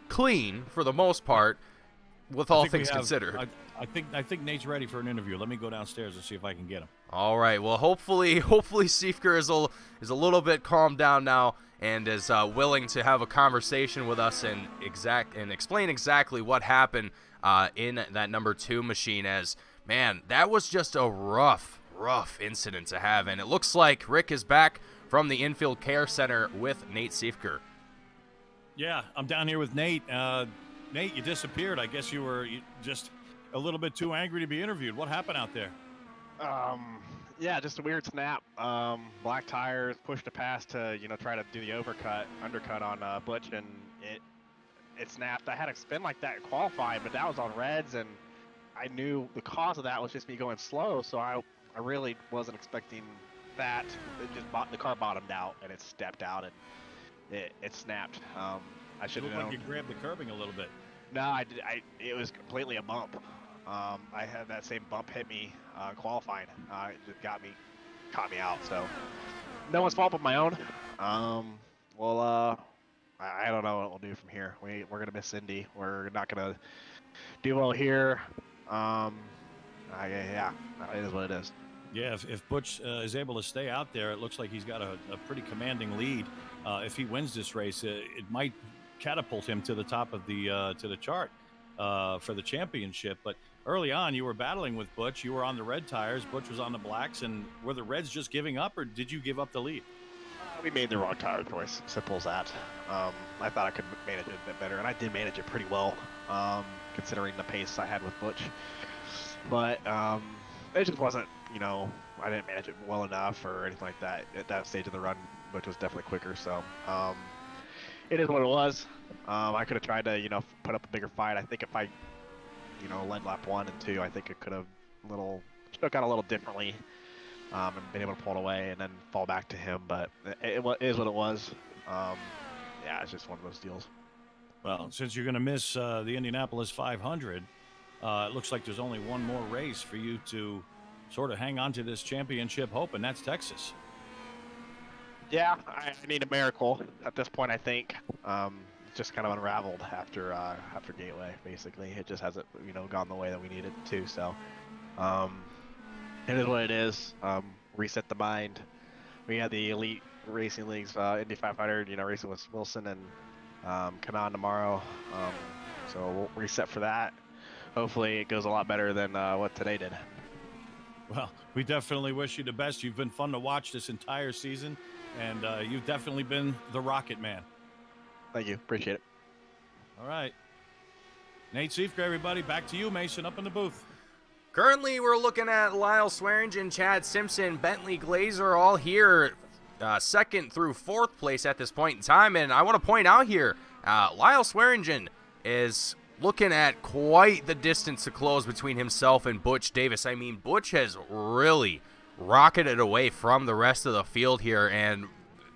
clean for the most part, with all things considered. I think Nate's ready for an interview. Let me go downstairs and see if I can get him. All right. Well, hopefully Seifker is a little bit calmed down now and is willing to have a conversation with us and explain exactly what happened in that number 2 machine. As man, that was just a rough incident to have, and it looks like Rick is back from the infield care center with Nate Seifker. Yeah, I'm down here with Nate. Nate, you disappeared. I guess you were just a little bit too angry to be interviewed. What happened out there? Yeah, just a weird snap. Black tires, pushed a pass to try to do the undercut on Butch, and it snapped. I had a spin like that in qualifying, but that was on reds, and I knew the cause of that was just me going slow, so I really wasn't expecting that, the car bottomed out and it stepped out and it snapped. I It should have looked like known. you grabbed the curbing a little bit. No, I did. It was completely a bump. I had that same bump hit me qualifying. It just caught me out. So no one's fault but my own. Well, I don't know what we'll do from here. We're gonna miss Indy. We're not gonna do well here. Yeah, it is what it is. Yeah, if Butch is able to stay out there, it looks like he's got a pretty commanding lead. If he wins this race, it might catapult him to the top of the chart for the championship. But early on, you were battling with Butch. You were on the red tires. Butch was on the blacks. And were the reds just giving up, or did you give up the lead? We made the wrong tire choice. Simple as that. I thought I could manage it a bit better, and I did manage it pretty well, considering the pace I had with Butch. But it just wasn't, I didn't manage it well enough or anything like that. At that stage of the run, Butch was definitely quicker. So it is what it was. I could have tried to, put up a bigger fight. I think if I, led lap 1 and 2, I think it could have shook out a little differently. And been able to pull it away and then fall back to him, but it is what it was. Yeah, it's just one of those deals. Well, since you're going to miss the Indianapolis 500, it looks like there's only one more race for you to sort of hang on to this championship hope, and that's Texas. Yeah, I need a miracle at this point. I think it's just kind of unraveled after Gateway. Basically, it just hasn't gone the way that we needed it to. So. It is what it is. Reset the mind. We had the Elite Racing League's Indy 500, racing with Wilson and Kanan tomorrow. So we'll reset for that. Hopefully it goes a lot better than what today did. Well, we definitely wish you the best. You've been fun to watch this entire season, and you've definitely been the Rocket Man. Thank you. Appreciate it. All right. Nate Siefker, everybody. Back to you, Mason, up in the booth. Currently, we're looking at Lyle Swearingen, Chad Simpson, Bentley Glazer, all here, second through fourth place at this point in time. And I want to point out here, Lyle Swearingen is looking at quite the distance to close between himself and Butch Davis. I mean, Butch has really rocketed away from the rest of the field here, and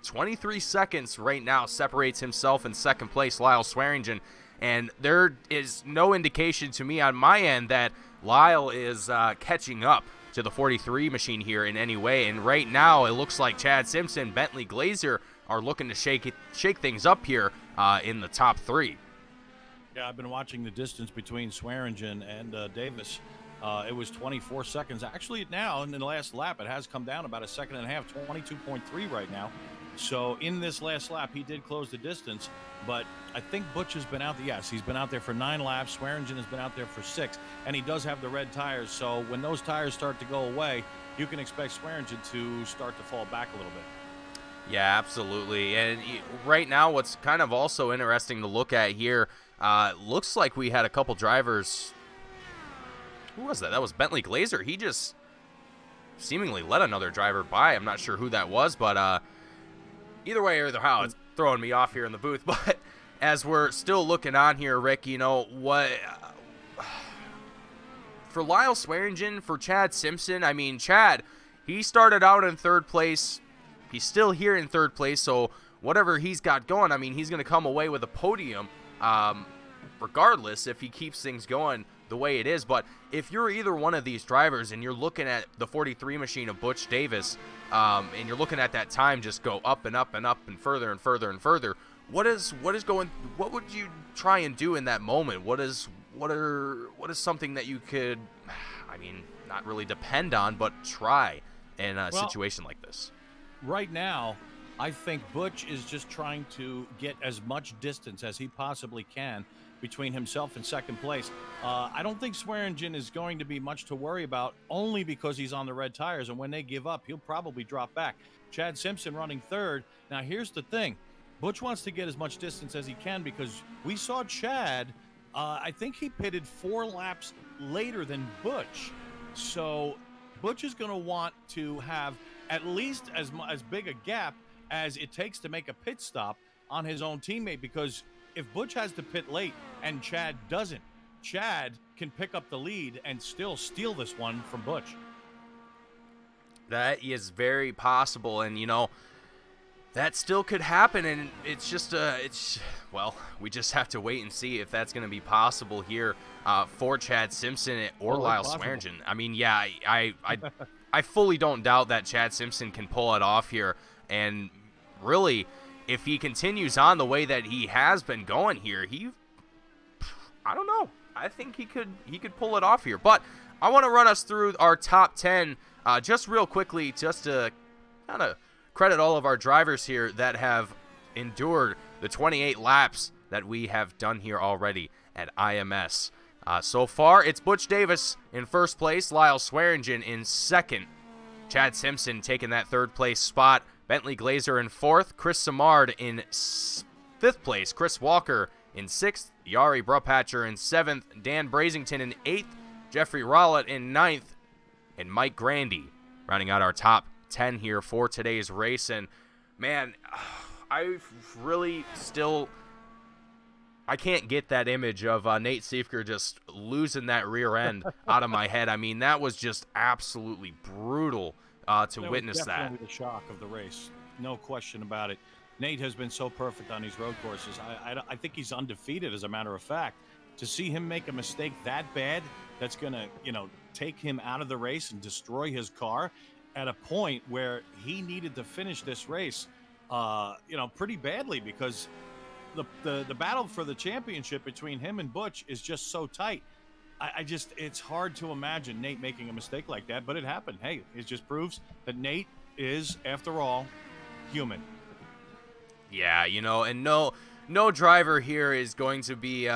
23 seconds right now separates himself in second place, Lyle Swearingen. And there is no indication to me on my end that Lyle is catching up to the 43 machine here in any way. And right now, it looks like Chad Simpson, Bentley Glazer are looking to shake things up here in the top 3. Yeah, I've been watching the distance between Swearingen and Davis. It was 24 seconds. Actually, now, in the last lap, it has come down about a second and a half, 22.3 right now. So in this last lap, he did close the distance, but I think Butch has been out there. Yes, he's been out there for 9 laps. Swearingen has been out there for 6, and he does have the red tires. So when those tires start to go away, you can expect Swearingen to start to fall back a little bit. Yeah, absolutely. And right now, what's kind of also interesting to look at here, looks like we had a couple drivers. Who was that? That was Bentley Glazer. He just seemingly let another driver by. I'm not sure who that was, but either way or how, it's throwing me off here in the booth. But as we're still looking on here, Rick, what for Lyle Swearingen, for Chad Simpson, I mean, Chad, he started out in third place. He's still here in third place, so whatever he's got going, I mean, he's going to come away with a podium regardless if he keeps things going the way it is. But if you're either one of these drivers and you're looking at the 43 machine of Butch Davis, and you're looking at that time just go up and up and up and further and further and further, what would you try and do in that moment? What is something that you could, I mean, not really depend on, but try in a situation like this? Right now, I think Butch is just trying to get as much distance as he possibly can between himself and second place. I don't think Swearingen is going to be much to worry about, only because he's on the red tires, and when they give up, he'll probably drop back. Chad Simpson running third. Now, here's the thing. Butch wants to get as much distance as he can, because we saw Chad, I think he pitted 4 laps later than Butch. So Butch is going to want to have at least as big a gap as it takes to make a pit stop on his own teammate, because if Butch has to pit late and Chad doesn't, Chad can pick up the lead and still steal this one from Butch. That is very possible, and that still could happen, and it's just well, we just have to wait and see if that's going to be possible here for Chad Simpson or Lyle Swearingen. I mean, yeah, I fully don't doubt that Chad Simpson can pull it off here, and really, if he continues on the way that he has been going here, I don't know. I think he could pull it off here, but I want to run us through our top 10 just real quickly, just to kind of credit all of our drivers here that have endured the 28 laps that we have done here already at IMS. So far, it's Butch Davis in first place, Lyle Swearingen in second, Chad Simpson taking that third place spot, Bentley Glazer in fourth, Chris Simard in fifth place, Chris Walker in sixth, Yari Brupatcher in seventh, Dan Brazington in eighth, Jeffrey Rowlett in ninth, and Mike Grandy rounding out our top 10 here for today's race. And man, I can't get that image of Nate Siefker just losing that rear end out of my head. I mean, that was just absolutely brutal to witness that. Definitely the shock of the race, no question about it. Nate has been so perfect on these road courses. I think he's undefeated, as a matter of fact. To see him make a mistake that bad, that's going to, take him out of the race and destroy his car at a point where he needed to finish this race, pretty badly, because the battle for the championship between him and Butch is just so tight. It's hard to imagine Nate making a mistake like that, but it happened. Hey, it just proves that Nate is, after all, human. Yeah, and no driver here is going to be,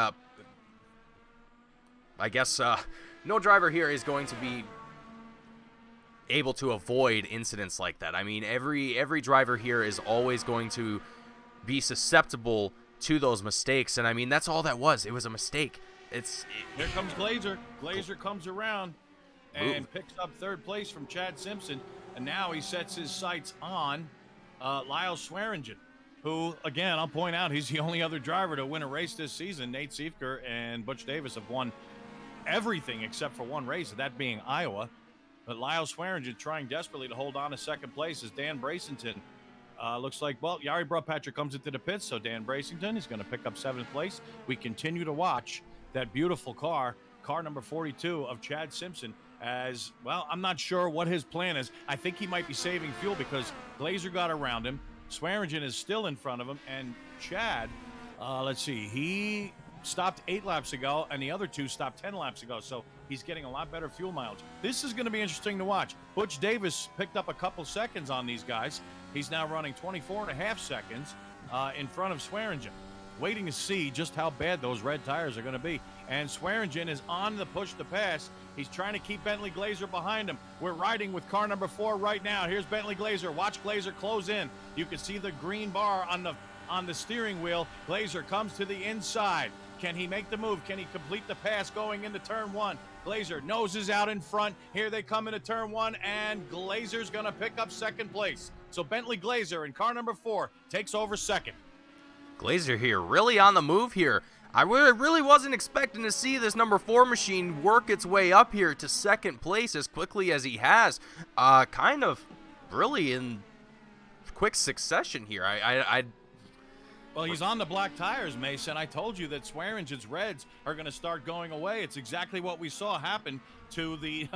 no driver here is going to be able to avoid incidents like that. I mean, every driver here is always going to be susceptible to those mistakes, and I mean, that's all that was. It was a mistake. Here comes Glazer. Glazer comes around and picks up third place from Chad Simpson, and now he sets his sights on Lyle Swearingen, who, again, I'll point out, he's the only other driver to win a race this season. Nate Siefker and Butch Davis have won everything except for one race, that being Iowa. But Lyle Swearingen trying desperately to hold on to second place as Dan Bracington. Looks like, Yari Brupatcher comes into the pits, so Dan Bracington is going to pick up seventh place. We continue to watch that beautiful car number 42 of Chad Simpson, as, I'm not sure what his plan is. I think he might be saving fuel because Glazer got around him. Swearingen is still in front of him, and Chad, he stopped 8 laps ago, and the other two stopped 10 laps ago, so he's getting a lot better fuel mileage. This is going to be interesting to watch. Butch Davis picked up a couple seconds on these guys. He's now running 24 and a half seconds in front of Swearingen. Waiting to see just how bad those red tires are going to be. And Swearingen is on the push to pass. He's trying to keep Bentley Glazer behind him. We're riding with car number 4 right now. Here's Bentley Glazer. Watch Glazer close in. You can see the green bar on the steering wheel. Glazer comes to the inside. Can he make the move? Can he complete the pass going into turn 1? Glazer noses out in front. Here they come into turn 1, and Glazer's going to pick up second place. So Bentley Glazer in car number 4 takes over second. Glazer here really on the move here. I really wasn't expecting to see this number 4 machine work its way up here to second place as quickly as he has. Kind of really in quick succession here. Well, he's on the black tires, Mason. I told you that Swearingen's reds are going to start going away. It's exactly what we saw happen to the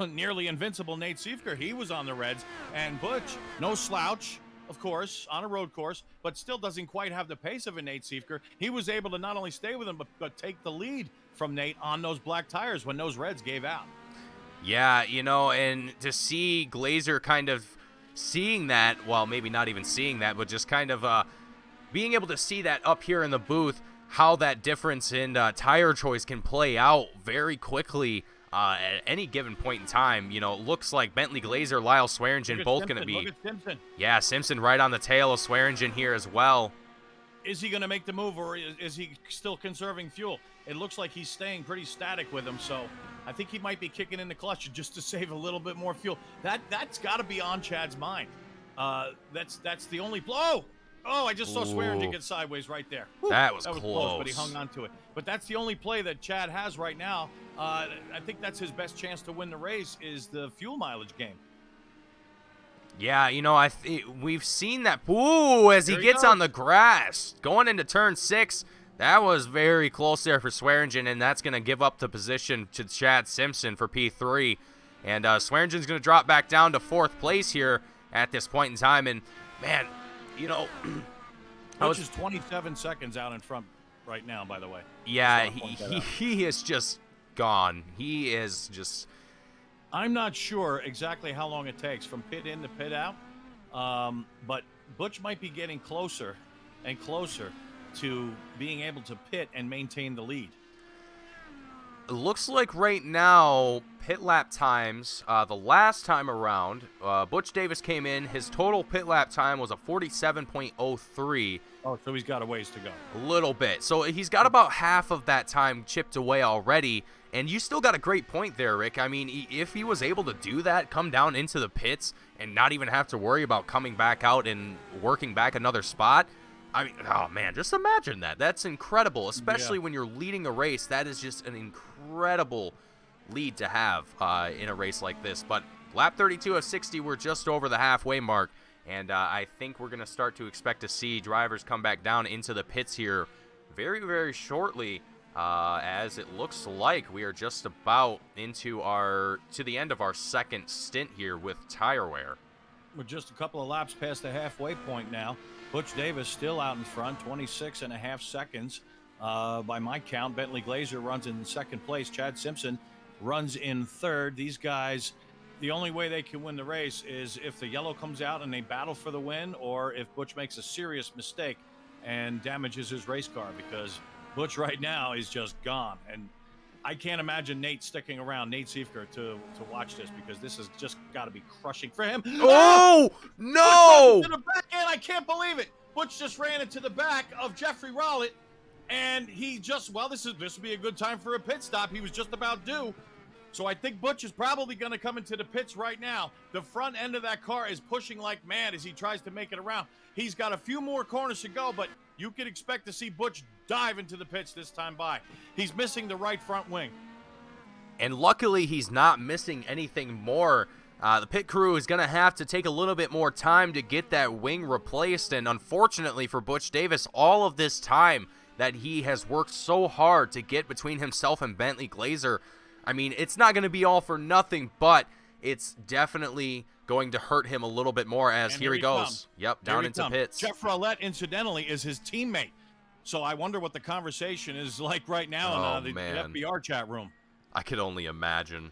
nearly invincible Nate Siefker. He was on the reds, and Butch, no slouch, of course, on a road course, but still doesn't quite have the pace of a Nate Siefker. He was able to not only stay with him, but take the lead from Nate on those black tires when those reds gave out. Yeah, and to see Glazer kind of seeing that, well, maybe not even seeing that, but just kind of being able to see that up here in the booth, how that difference in tire choice can play out very quickly at any given point in time. Looks like Bentley Glazer, Lyle Swearingen both going to be. Look at Simpson. Yeah, Simpson right on the tail of Swearingen here as well. Is he going to make the move, or is he still conserving fuel? It looks like he's staying pretty static with him, so I think he might be kicking in the clutch just to save a little bit more fuel. That's got to be on Chad's mind. That's the only blow. Oh, I just saw Swearingen get sideways right there. Whew, that was close, but he hung on to it. But that's the only play that Chad has right now. I think that's his best chance to win the race, is the fuel mileage game. Yeah, you know, we've seen that. Ooh, as he gets on the grass, going into turn 6, that was very close there for Swearingen, and that's going to give up the position to Chad Simpson for P3. And Swearingen's going to drop back down to 4th place here at this point in time. And, man, you know... Which is 27 seconds out in front right now, by the way. Yeah, he is just gone. He is just... I'm not sure exactly how long it takes from pit in to pit out, but Butch might be getting closer and closer to being able to pit and maintain the lead. It looks like right now, pit lap times, the last time around, Butch Davis came in. His total pit lap time was a 47.03. Oh, so he's got a ways to go. A little bit. So he's got about half of that time chipped away already. And you still got a great point there, Rick. I mean, if he was able to do that, come down into the pits and not even have to worry about coming back out and working back another spot, I mean, oh, man, just imagine that. That's incredible, especially when you're leading a race. That is just an incredible lead to have in a race like this. But lap 32 of 60, we're just over the halfway mark. And I think we're going to start to expect to see drivers come back down into the pits here very, very shortly. As it looks like we are just about to the end of our second stint here with tire wear. We're just a couple of laps past the halfway point now. Butch Davis still out in front, 26.5 seconds. By my count, Bentley Glazer runs in second place. Chad Simpson runs in third. These guys, the only way they can win the race is if the yellow comes out and they battle for the win, or if Butch makes a serious mistake and damages his race car, because Butch right now is just gone. And I can't imagine Nate sticking around, Nate Siefker, to watch this, because this has just got to be crushing for him. Oh, no! To the back end, I can't believe it. Butch just ran into the back of Jeffrey Rowlett, and he just, well, this would be a good time for a pit stop. He was just about due. So I think Butch is probably going to come into the pits right now. The front end of that car is pushing like mad as he tries to make it around. He's got a few more corners to go, but you can expect to see Butch dive into the pits this time by. He's missing the right front wing. And luckily, he's not missing anything more. The pit crew is going to have to take a little bit more time to get that wing replaced. And unfortunately for Butch Davis, all of this time that he has worked so hard to get between himself and Bentley Glazer, I mean, it's not going to be all for nothing, but it's definitely going to hurt him a little bit more as here he goes. Comes. Yep, down into pits. Jeff Rowlett, incidentally, is his teammate. So I wonder what the conversation is like right now in the FBR chat room. I could only imagine.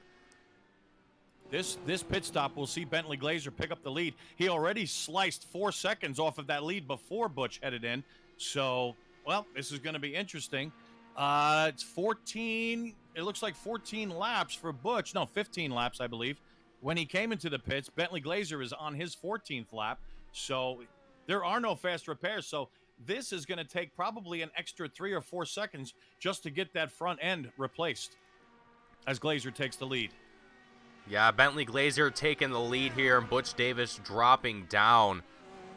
This pit stop will see Bentley Glazer pick up the lead. He already sliced 4 seconds off of that lead before Butch headed in. So, well, this is going to be interesting. It's 14. It looks like 14 laps for Butch. No, 15 laps, I believe. When he came into the pits, Bentley Glazer is on his 14th lap. So there are no fast repairs. So this is going to take probably an extra 3 or 4 seconds just to get that front end replaced as Glazer takes the lead. Yeah, Bentley Glazer taking the lead here, and Butch Davis dropping down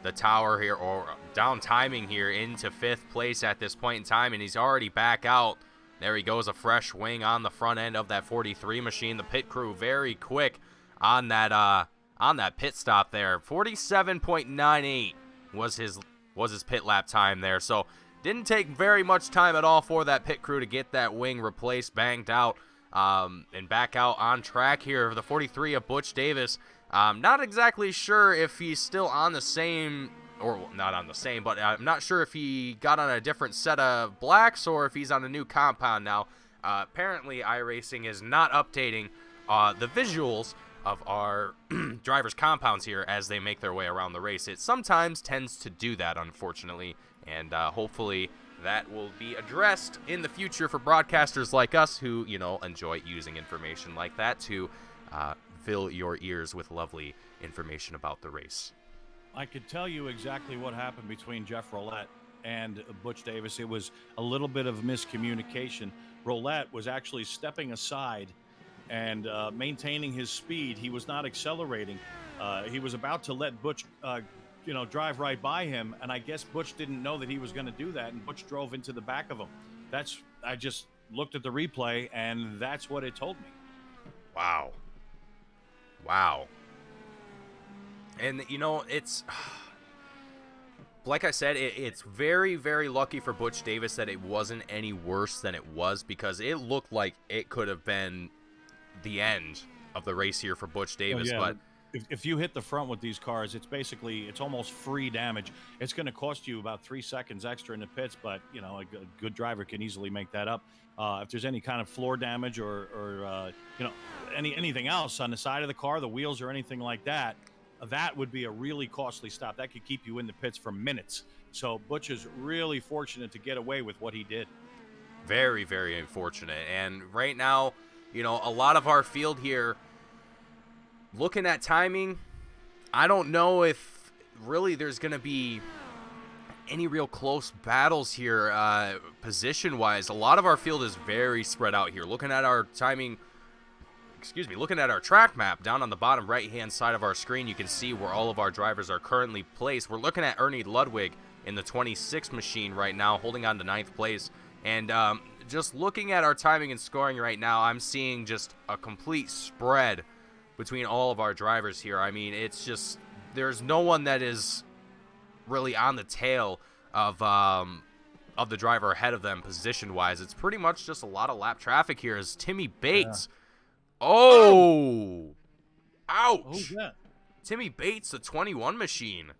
the tower here, or down timing here into 5th place at this point in time, and he's already back out. There he goes, a fresh wing on the front end of that 43 machine. The pit crew very quick on that pit stop there. 47.98 was his pit lap time there. So didn't take very much time at all for that pit crew to get that wing replaced, banged out, and back out on track here. The 43 of Butch Davis. Not exactly sure if he's still on the same, or not on the same, but I'm not sure if he got on a different set of blacks or if he's on a new compound now. Apparently, iRacing is not updating the visuals of our drivers' compounds here as they make their way around the race. It sometimes tends to do that, unfortunately, and hopefully that will be addressed in the future for broadcasters like us who, enjoy using information like that to fill your ears with lovely information about the race. I could tell you exactly what happened between Jeff Rowlett and Butch Davis. It was a little bit of miscommunication. Rowlett was actually stepping aside and maintaining his speed. He was not accelerating. He was about to let Butch, drive right by him, and I guess Butch didn't know that he was going to do that, and Butch drove into the back of him. I just looked at the replay, and that's what it told me. Wow. And, you know, it's like I said, it's very, very lucky for Butch Davis that it wasn't any worse than it was, because it looked like it could have been the end of the race here for Butch Davis. yeah. But If you hit the front with these cars, it's almost free damage. It's going to cost you about 3 seconds extra in the pits, but you know, a good driver can easily make that up. If there's any kind of floor damage or you know, anything else on the side of the car, the wheels or anything like that, that would be a really costly stop. That could keep you in the pits for minutes. So Butch is really fortunate to get away with what he did. very, very unfortunate. And right now, you know, a lot of our field here, looking at timing, I don't know if really there's going to be any real close battles here position-wise. A lot of our field is very spread out here. Looking at our timing, looking at our track map down on the bottom right-hand side of our screen, you can see where all of our drivers are currently placed. We're looking at Ernie Ludwig in the 26 machine right now, holding on to 9th place. And just looking at our timing and scoring right now, I'm seeing just a complete spread between all of our drivers here. I mean, it's just, there's no one that is really on the tail of the driver ahead of them position-wise. It's pretty much just a lot of lap traffic here as Timmy Bates. Yeah. Oh! Ouch! Who's that? Timmy Bates, the 21 machine.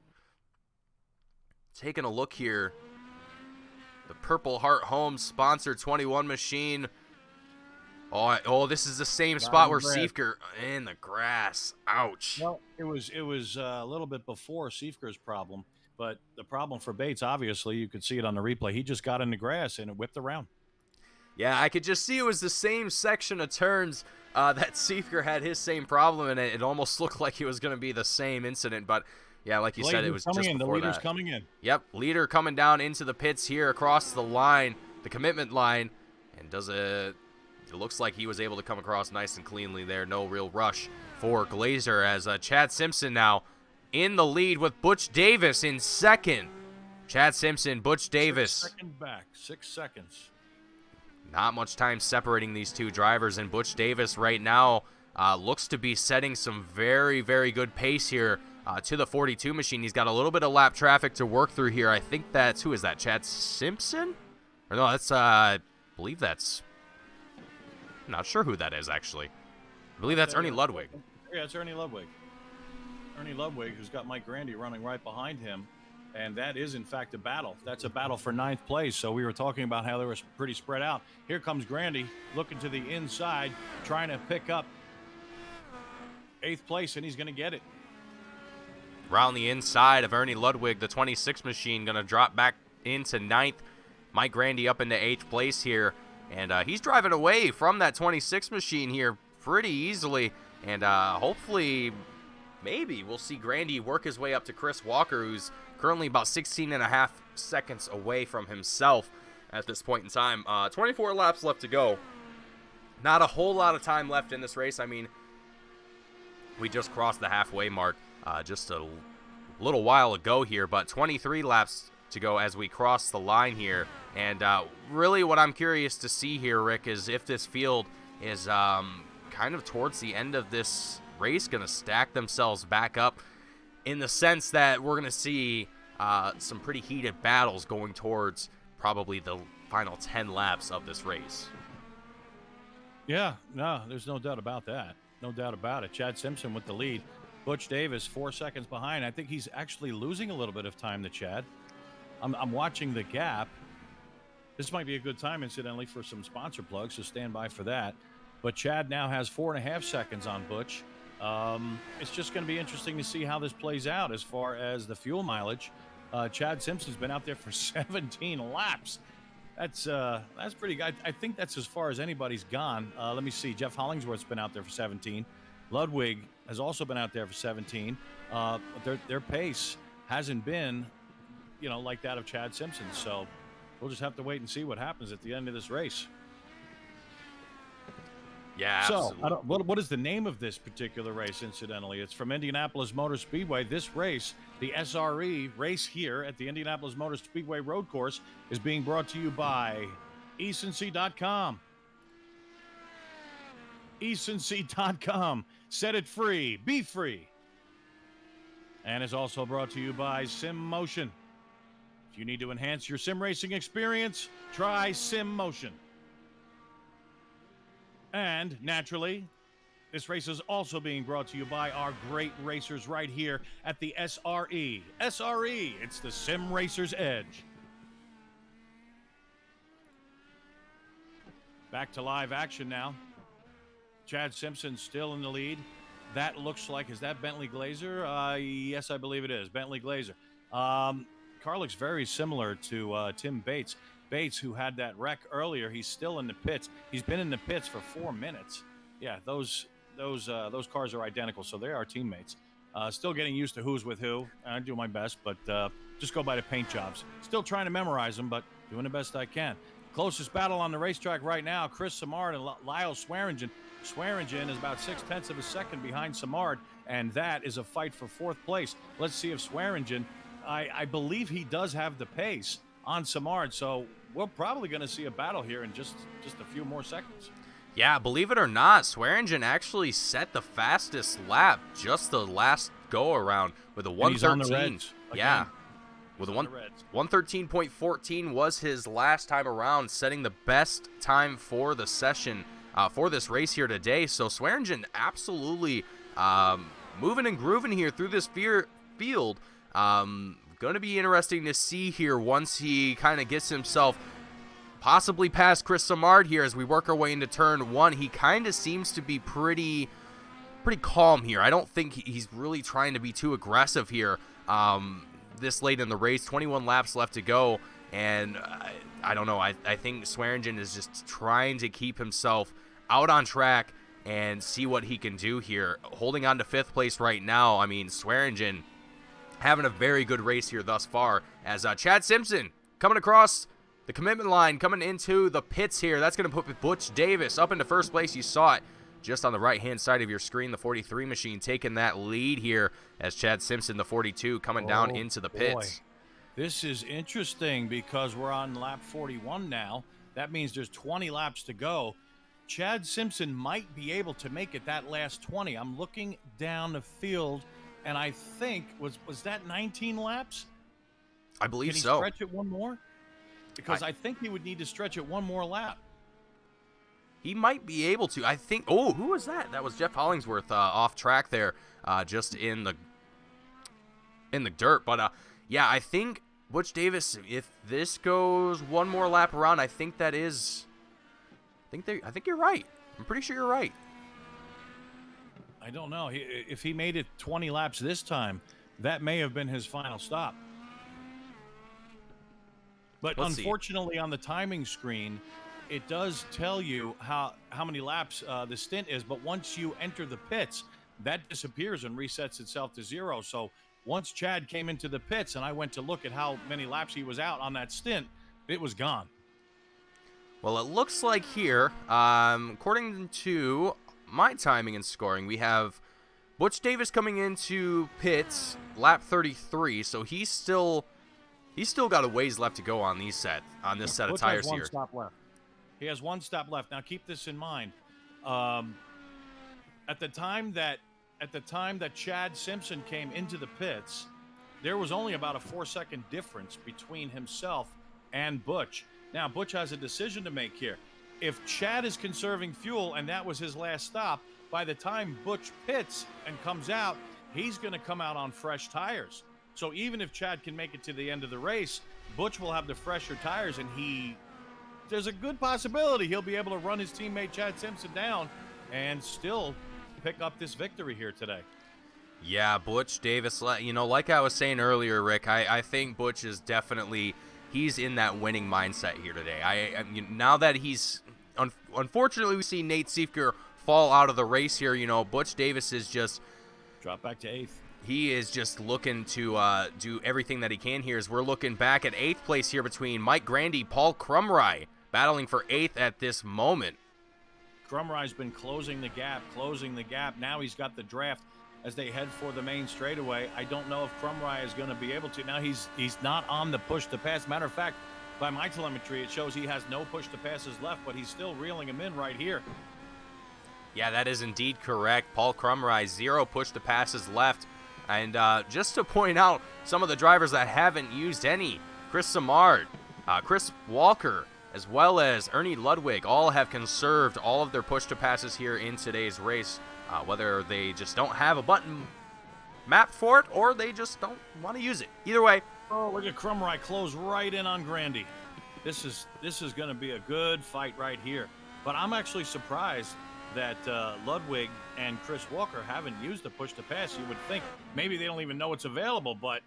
Taking a look here. The Purple Heart Homes sponsored 21 machine. Oh, this is the same spot where Siefker in the grass. Ouch. Well, it was a little bit before Siefker's problem, but the problem for Bates, obviously, you could see it on the replay. He just got in the grass and it whipped around. Yeah, I could just see it was the same section of turns that Siefker had his same problem, and it almost looked like it was going to be the same incident. But yeah, like you said, it was just before that. The leader's coming in. Yep, leader coming down into the pits here across the line, the commitment line, and it looks like he was able to come across nice and cleanly there. No real rush for Glazer as Chad Simpson now in the lead with Butch Davis in second. Chad Simpson, Butch Davis. 6 seconds back. 6 seconds. Not much time separating these two drivers, and Butch Davis right now looks to be setting some very, very good pace here to the 42 machine. He's got a little bit of lap traffic to work through here. I think that's, who is that, Chad Simpson? Or no, that's, I believe that's, I'm not sure who that is, actually. I believe that's Ernie Ludwig. Yeah, it's Ernie Ludwig. Ernie Ludwig, who's got Mike Grandy running right behind him. And that is, in fact, a battle. That's a battle for 9th place. So we were talking about how they were pretty spread out. Here comes Grandy looking to the inside, trying to pick up 8th place, and he's going to get it. Around the inside of Ernie Ludwig, the 26 machine going to drop back into 9th. Mike Grandy up into 8th place here. And he's driving away from that 26 machine here pretty easily. And hopefully, maybe we'll see Grandy work his way up to Chris Walker, who's currently about 16.5 seconds away from himself at this point in time. 24 laps left to go. Not a whole lot of time left in this race. I mean, we just crossed the halfway mark just a little while ago here, but 23 laps to go as we cross the line here. And really what I'm curious to see here, Rick, is if this field is kind of towards the end of this race going to stack themselves back up, in the sense that we're going to see some pretty heated battles going towards probably the final 10 laps of this race. Yeah, no, there's no doubt about that. No doubt about it. Chad Simpson with the lead. Butch Davis 4 seconds behind. I think he's actually losing a little bit of time to Chad. I'm watching the gap. This might be a good time, incidentally, for some sponsor plugs, so stand by for that. But Chad now has 4.5 seconds on Butch. It's just going to be interesting to see how this plays out as far as the fuel mileage. Chad Simpson's been out there for 17 laps. That's pretty good. I think that's as far as anybody's gone. Let me see. Jeff Hollingsworth's been out there for 17. Ludwig has also been out there for 17. Their pace hasn't been, like that of Chad Simpson. So we'll just have to wait and see what happens at the end of this race. Yeah, so what is the name of this particular race, incidentally? It's from Indianapolis Motor Speedway. This race, the SRE race here at the Indianapolis Motor Speedway Road Course, is being brought to you by ecency.com. ecency.com. Set it free. Be free. and is also brought to you by Sim Motion. If you need to enhance your sim racing experience, try Sim Motion. And naturally, this race is also being brought to you by our great racers right here at the SRE. SRE, it's the Sim Racer's Edge. Back to live action now. Chad Simpson still in the lead. That looks like, is that Bentley Glazer? Yes, I believe it is. Bentley Glazer. Car looks very similar to Tim Bates. Bates, who had that wreck earlier, he's still in the pits. He's been in the pits for 4 minutes. Yeah, those cars are identical, so they are teammates. Still getting used to who's with who. I do my best, but just go by the paint jobs. Still trying to memorize them, but doing the best I can. Closest battle on the racetrack right now, Chris Samard and Lyle Swearingen. Swearingen is about 0.6 of a second behind Samard, and that is a fight for 4th place. Let's see if Swearingen, I believe he does have the pace on Samard, so we're probably going to see a battle here in just a few more seconds. Yeah, believe it or not, Swearingen actually set the fastest lap just the last go-around with a 113. Yeah, with a 113.14 was his last time around, setting the best time for the session for this race here today. So Swearingen absolutely moving and grooving here through this field. Going to be interesting to see here once he kind of gets himself possibly past Chris Samard here as we work our way into turn 1. He kind of seems to be pretty calm here. I don't think he's really trying to be too aggressive here this late in the race. 21 laps left to go, and I don't know. I think Swearingen is just trying to keep himself out on track and see what he can do here. Holding on to 5th place right now. I mean, Swearingen having a very good race here thus far as Chad Simpson coming across the commitment line, coming into the pits here. That's going to put Butch Davis up into 1st place. You saw it just on the right-hand side of your screen. The 43 machine taking that lead here as Chad Simpson, the 42, coming down into the pits. Boy. This is interesting because we're on lap 41 now. That means there's 20 laps to go. Chad Simpson might be able to make it that last 20. I'm looking down the field, and I think, was that 19 laps? I believe so. Can he stretch it one more? Because I think he would need to stretch it one more lap. He might be able to. I think. Oh, who was that? That was Jeff Hollingsworth off track there, just in the dirt. But yeah, I think Butch Davis. If this goes one more lap around, I think that is. I think you're right. I'm pretty sure you're right. I don't know. If he made it 20 laps this time, that may have been his final stop. But unfortunately, on the timing screen, it does tell you how many laps the stint is. But once you enter the pits, that disappears and resets itself to 0. So once Chad came into the pits and I went to look at how many laps he was out on that stint, it was gone. Well, it looks like here, according to my timing and scoring, we have Butch Davis coming into pits, lap 33. So he's still got a ways left to go on this set Butch of tires has one here. Stop left. He has one stop left. Now keep this in mind. At the time that Chad Simpson came into the pits, there was only about a 4-second difference between himself and Butch. Now, Butch has a decision to make here. If Chad is conserving fuel and that was his last stop, by the time Butch pits and comes out, he's going to come out on fresh tires. So even if Chad can make it to the end of the race, Butch will have the fresher tires, and there's a good possibility he'll be able to run his teammate Chad Simpson down and still pick up this victory here today. Yeah, Butch Davis, like I was saying earlier, Rick, I think Butch is definitely, he's in that winning mindset here today. Now that he's, unfortunately, we see Nate Siefker fall out of the race here. Butch Davis is just drop back to 8th. He is just looking to do everything that he can here as we're looking back at 8th place here between Mike Grandy, Paul Crumry, battling for 8th at this moment. Crumry's been closing the gap. Now he's got the draft as they head for the main straightaway. I don't know if Crumry is going to be able to. Now he's not on the push to pass. Matter of fact, by my telemetry, it shows he has no push to passes left, but he's still reeling him in right here. Yeah, that is indeed correct. Paul Crumry, 0 push to passes left. And just to point out some of the drivers that haven't used any, Chris Samard, Chris Walker, as well as Ernie Ludwig, all have conserved all of their push-to-passes here in today's race, whether they just don't have a button mapped for it or they just don't want to use it. Either way. Oh, look at Crumry close right in on Grandy. This is going to be a good fight right here. But I'm actually surprised that Ludwig and Chris Walker haven't used the push to pass. You would think maybe they don't even know it's available, but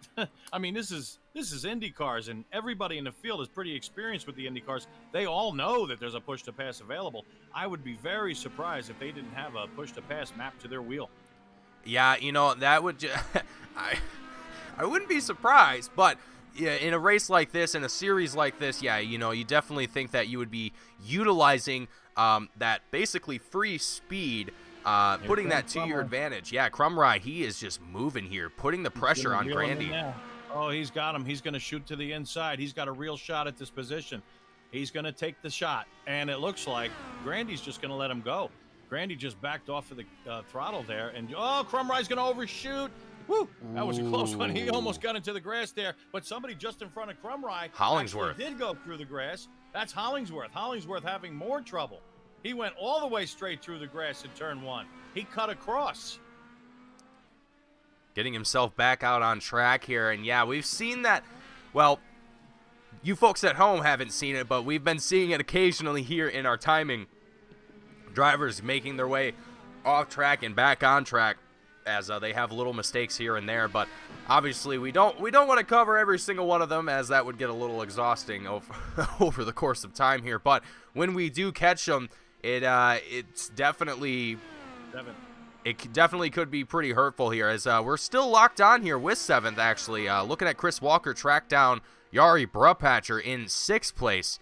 I mean, this is Indy cars, and everybody in the field is pretty experienced with the Indy cars. They all know that there's a push to pass available. I would be very surprised if they didn't have a push to pass mapped to their wheel. Yeah, that would I wouldn't be surprised, but yeah, in a race like this, in a series like this, yeah, you definitely think that you would be utilizing that basically free speed, putting that to your advantage. Yeah, Crumry, he is just moving here, putting the pressure on Grandy. Oh, he's got him. He's going to shoot to the inside. He's got a real shot at this position. He's going to take the shot, and it looks like Grandy's just going to let him go. Grandy just backed off of the throttle there, and Crumry's going to overshoot. Woo! That was a close one. He almost got into the grass there, but somebody just in front of Crumry Hollingsworth did go through the grass. That's Hollingsworth. Hollingsworth having more trouble. He went all the way straight through the grass in turn one. He cut across. Getting himself back out on track here, and yeah, we've seen that. Well, you folks at home haven't seen it, but we've been seeing it occasionally here in our timing. Drivers making their way off track and back on track as they have little mistakes here and there, but obviously we don't want to cover every single one of them, as that would get a little exhausting over the course of time here. But when we do catch them, it's definitely could be pretty hurtful here, as we're still locked on here with 7th, actually. Looking at Chris Walker track down Jari Brupatcher in 6th place.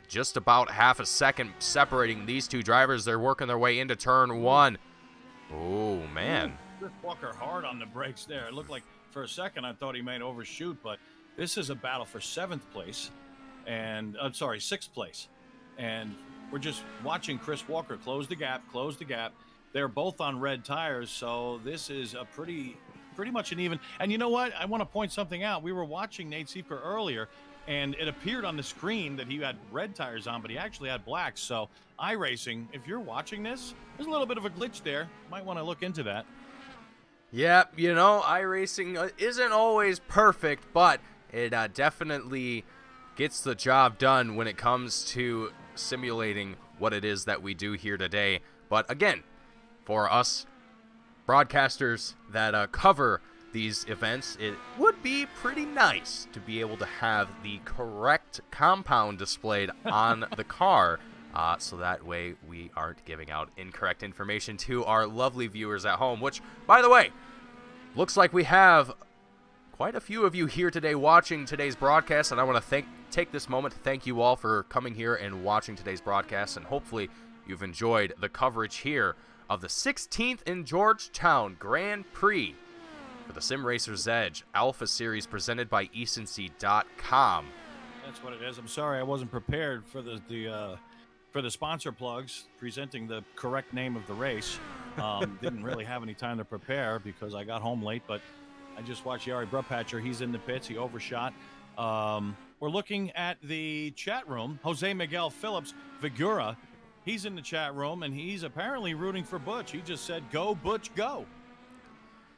Just about half a second separating these two drivers. They're working their way into turn 1. Oh, man. Chris Walker hard on the brakes there. It looked like for a second I thought he might overshoot, but this is a battle for 7th place. And, 6th place. And we're just watching Chris Walker close the gap. They're both on red tires, so this is a pretty much an even. And you know what? I want to point something out. We were watching Nate Seifker earlier, and it appeared on the screen that he had red tires on, but he actually had black. So iRacing, if you're watching this, there's a little bit of a glitch there. Might want to look into that. Yeah, iRacing isn't always perfect, but it definitely gets the job done when it comes to simulating what it is that we do here today. But again, for us broadcasters that cover these events, it would be pretty nice to be able to have the correct compound displayed on the car, so that way we aren't giving out incorrect information to our lovely viewers at home, which, by the way, looks like we have quite a few of you here today watching today's broadcast, and I want to take this moment to thank you all for coming here and watching today's broadcast, and hopefully you've enjoyed the coverage here of the 16th in Georgetown Grand Prix for the Sim Racer's Edge Alpha Series presented by ecency.com. That's what it is. I'm sorry I wasn't prepared for the sponsor plugs presenting the correct name of the race. Didn't really have any time to prepare because I got home late, but I just watched Jari Brupatcher. He's in the pits. He overshot. We're looking at the chat room. Jose Miguel Phillips Vigura, he's in the chat room, and he's apparently rooting for Butch. He just said, "Go, Butch, go."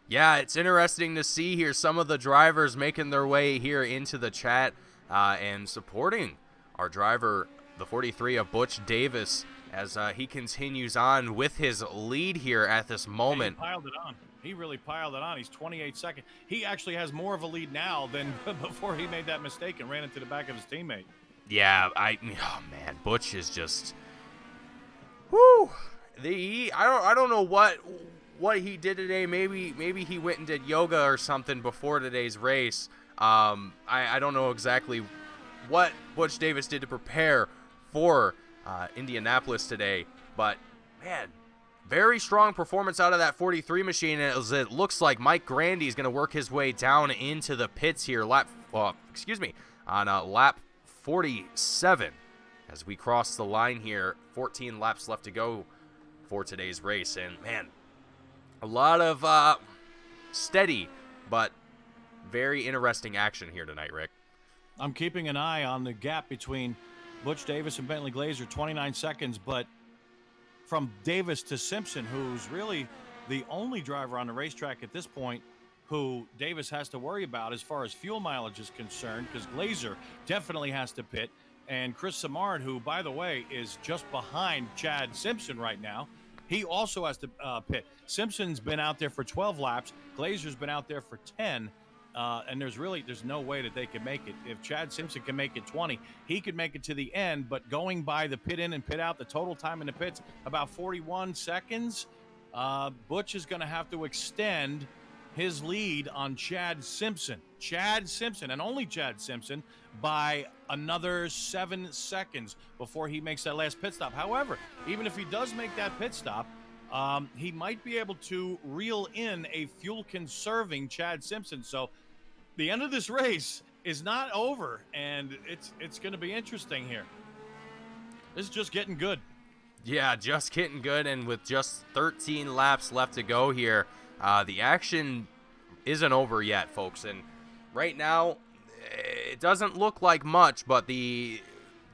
Yeah, it's interesting to see here some of the drivers making their way here into the chat and supporting our driver, the 43 of Butch Davis, as he continues on with his lead here at this moment. He piled it on. He really piled it on. He's 28 seconds. He actually has more of a lead now than before he made that mistake and ran into the back of his teammate. Yeah, oh man, Butch is just, whoo. I don't know what he did today. Maybe he went and did yoga or something before today's race. I don't know exactly what Butch Davis did to prepare for Indianapolis today, but man, very strong performance out of that 43 machine, as it looks like Mike Grandy is going to work his way down into the pits here, on lap 47 as we cross the line here. 14 laps left to go for today's race, and man, a lot of steady but very interesting action here tonight, Rick. I'm keeping an eye on the gap between Butch Davis and Bentley Glazer, 29 seconds, but from Davis to Simpson, who's really the only driver on the racetrack at this point who Davis has to worry about as far as fuel mileage is concerned, because Glazer definitely has to pit. And Chris Samard, who, by the way, is just behind Chad Simpson right now, he also has to pit. Simpson's been out there for 12 laps. Glazer's been out there for 10. And there's no way that they can make it. If Chad Simpson can make it 20, he could make it to the end. But going by the pit in and pit out, the total time in the pits, about 41 seconds, Butch is going to have to extend his lead on Chad Simpson, and only Chad Simpson, by another 7 seconds before he makes that last pit stop. However, even if he does make that pit stop, he might be able to reel in a fuel-conserving Chad Simpson. So the end of this race is not over, and it's going to be interesting here. This is just getting good. Yeah, just getting good, and with just 13 laps left to go here, the action isn't over yet, folks. And right now, it doesn't look like much, but the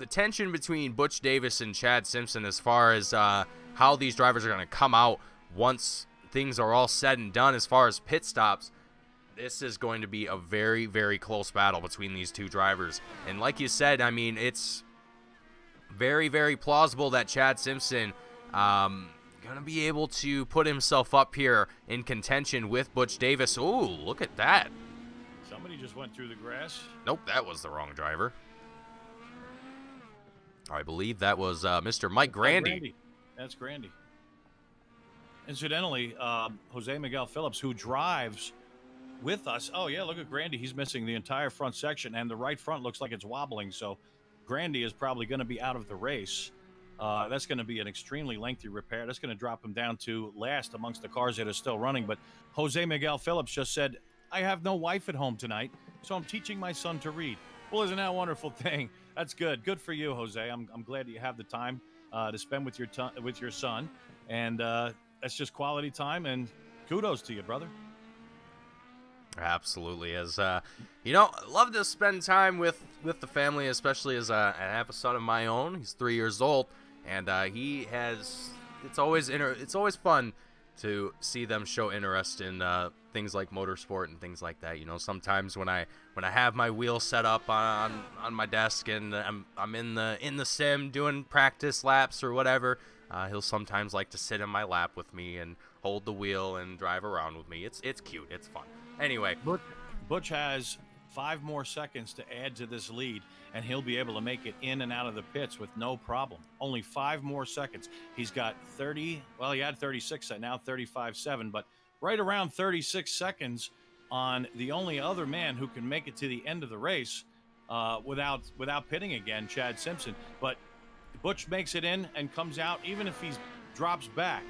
tension between Butch Davis and Chad Simpson as far as how these drivers are going to come out once things are all said and done as far as pit stops, this is going to be a very, very close battle between these two drivers. And like you said, I mean, it's very, very plausible that Chad Simpson going to be able to put himself up here in contention with Butch Davis. Ooh, look at that. Somebody just went through the grass. Nope, that was the wrong driver. I believe that was Mr. Mike Grandy. That's Grandy. Incidentally, Jose Miguel Phillips, who drives with us. Oh, yeah, look at Grandy. He's missing the entire front section, and the right front looks like it's wobbling. So Grandy is probably going to be out of the race. That's going to be an extremely lengthy repair. That's going to drop him down to last amongst the cars that are still running. But Jose Miguel Phillips just said, I have no wife at home tonight, so I'm teaching my son to read. Well, isn't that a wonderful thing? That's good. Good for you, Jose. I'm glad that you have the time to spend with your son. And that's just quality time, and kudos to you, brother. Absolutely. As you know, I love to spend time with the family, especially as I have a son of my own. He's 3 years old, and he has. It's always fun to see them show interest in things like motorsport and things like that. You know, sometimes when I have my wheel set up on my desk and I'm in the sim doing practice laps or whatever, he'll sometimes like to sit in my lap with me and hold the wheel and drive around with me. It's cute. It's fun. Anyway, Butch has 5 more seconds to add to this lead, and he'll be able to make it in and out of the pits with no problem. Only 5 more seconds. He's got 30. Well, he had 36, now 35.7, but right around 36 seconds on the only other man who can make it to the end of the race without pitting again, Chad Simpson. But Butch makes it in and comes out, even if he drops back.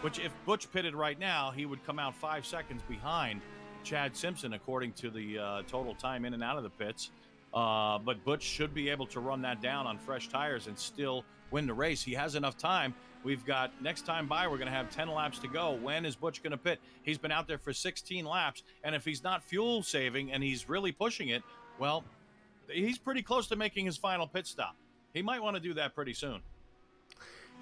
Which, if Butch pitted right now, he would come out 5 seconds behind Chad Simpson, according to the total time in and out of the pits. But Butch should be able to run that down on fresh tires and still win the race. He has enough time. We've got next time by, we're going to have 10 laps to go. When is Butch going to pit? He's been out there for 16 laps, and if he's not fuel saving and he's really pushing it, well, he's pretty close to making his final pit stop. He might want to do that pretty soon.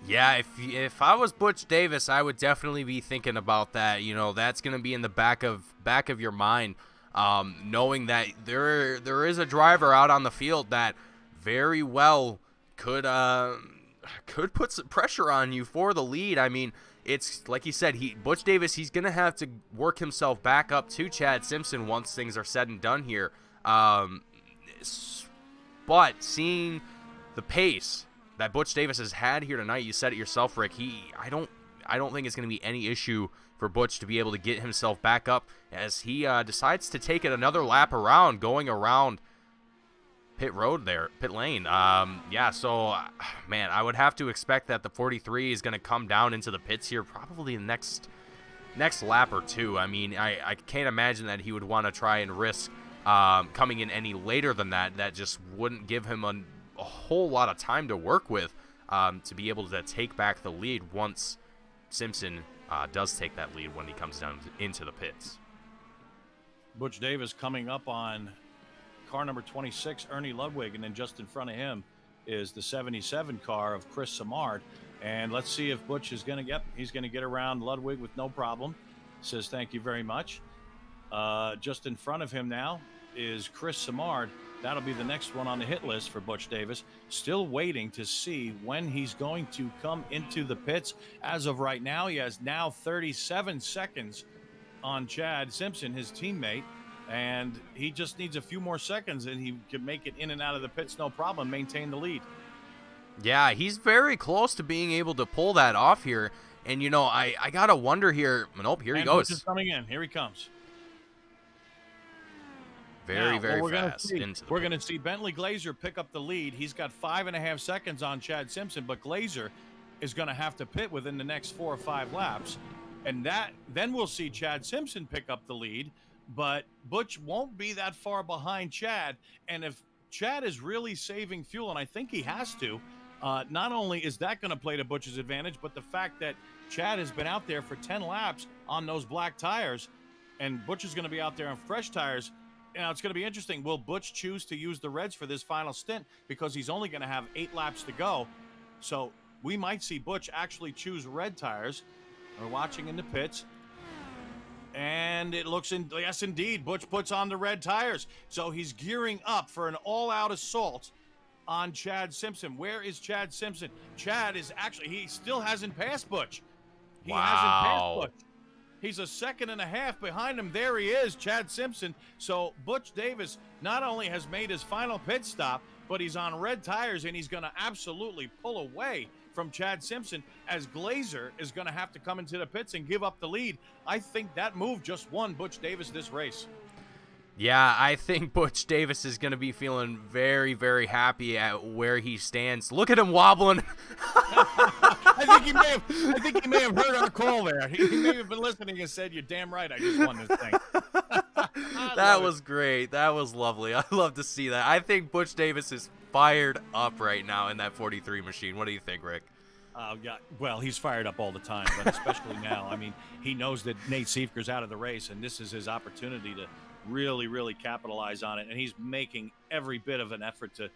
Yeah, if I was Butch Davis, I would definitely be thinking about that. You know, that's going to be in the back of your mind, knowing that there is a driver out on the field that very well could put some pressure on you for the lead. I mean, it's like you said, Butch Davis, he's going to have to work himself back up to Chad Simpson once things are said and done here. But seeing the pace that Butch Davis has had here tonight, you said it yourself, Rick. I don't think it's going to be any issue for Butch to be able to get himself back up as he decides to take it another lap around, going around pit lane. Yeah, so man, I would have to expect that the 43 is going to come down into the pits here probably the next lap or two. I mean, I can't imagine that he would want to try and risk coming in any later than that. That just wouldn't give him a whole lot of time to work with to be able to take back the lead once Simpson does take that lead when he comes down into the pits. Butch Davis coming up on car number 26, Ernie Ludwig, and then just in front of him is the 77 car of Chris Samard. And let's see if Butch is going to he's going to get around Ludwig with no problem. Says thank you very much. Just in front of him now is Chris Samard. That'll be the next one on the hit list for Butch Davis. Still waiting to see when he's going to come into the pits. As of right now, he has now 37 seconds on Chad Simpson, his teammate, and he just needs a few more seconds and he can make it in and out of the pits no problem, maintain the lead. Yeah, he's very close to being able to pull that off here. And, you know, I got to wonder here. Nope, here he goes. Butch is coming in. Here he comes. Very fast. We're going to see Bentley Glazer pick up the lead. He's got 5.5 seconds on Chad Simpson, but Glazer is going to have to pit within the next 4 or 5 laps. And then we'll see Chad Simpson pick up the lead, but Butch won't be that far behind Chad. And if Chad is really saving fuel, and I think he has to, not only is that going to play to Butch's advantage, but the fact that Chad has been out there for 10 laps on those black tires, and Butch is going to be out there on fresh tires. Now, it's going to be interesting. Will Butch choose to use the reds for this final stint because he's only going to have 8 laps to go? So we might see Butch actually choose red tires. We're watching in the pits. And it looks yes, indeed, Butch puts on the red tires. So he's gearing up for an all-out assault on Chad Simpson. Where is Chad Simpson? Chad is actually, he still hasn't passed Butch. He hasn't passed Butch. He's a 1.5 seconds behind him. There he is, Chad Simpson. So Butch Davis not only has made his final pit stop, but he's on red tires, and he's going to absolutely pull away from Chad Simpson as Glazer is going to have to come into the pits and give up the lead. I think that move just won Butch Davis this race. Yeah, I think Butch Davis is going to be feeling very, very happy at where he stands. Look at him wobbling. I think he may have heard our call there. He may have been listening and said, "You're damn right, I just won this thing." That was great. That was lovely. I love to see that. I think Butch Davis is fired up right now in that 43 machine. What do you think, Rick? Yeah, well, he's fired up all the time, but especially now. I mean, he knows that Nate Siefker's out of the race, and this is his opportunity to really, really capitalize on it. And he's making every bit of an effort to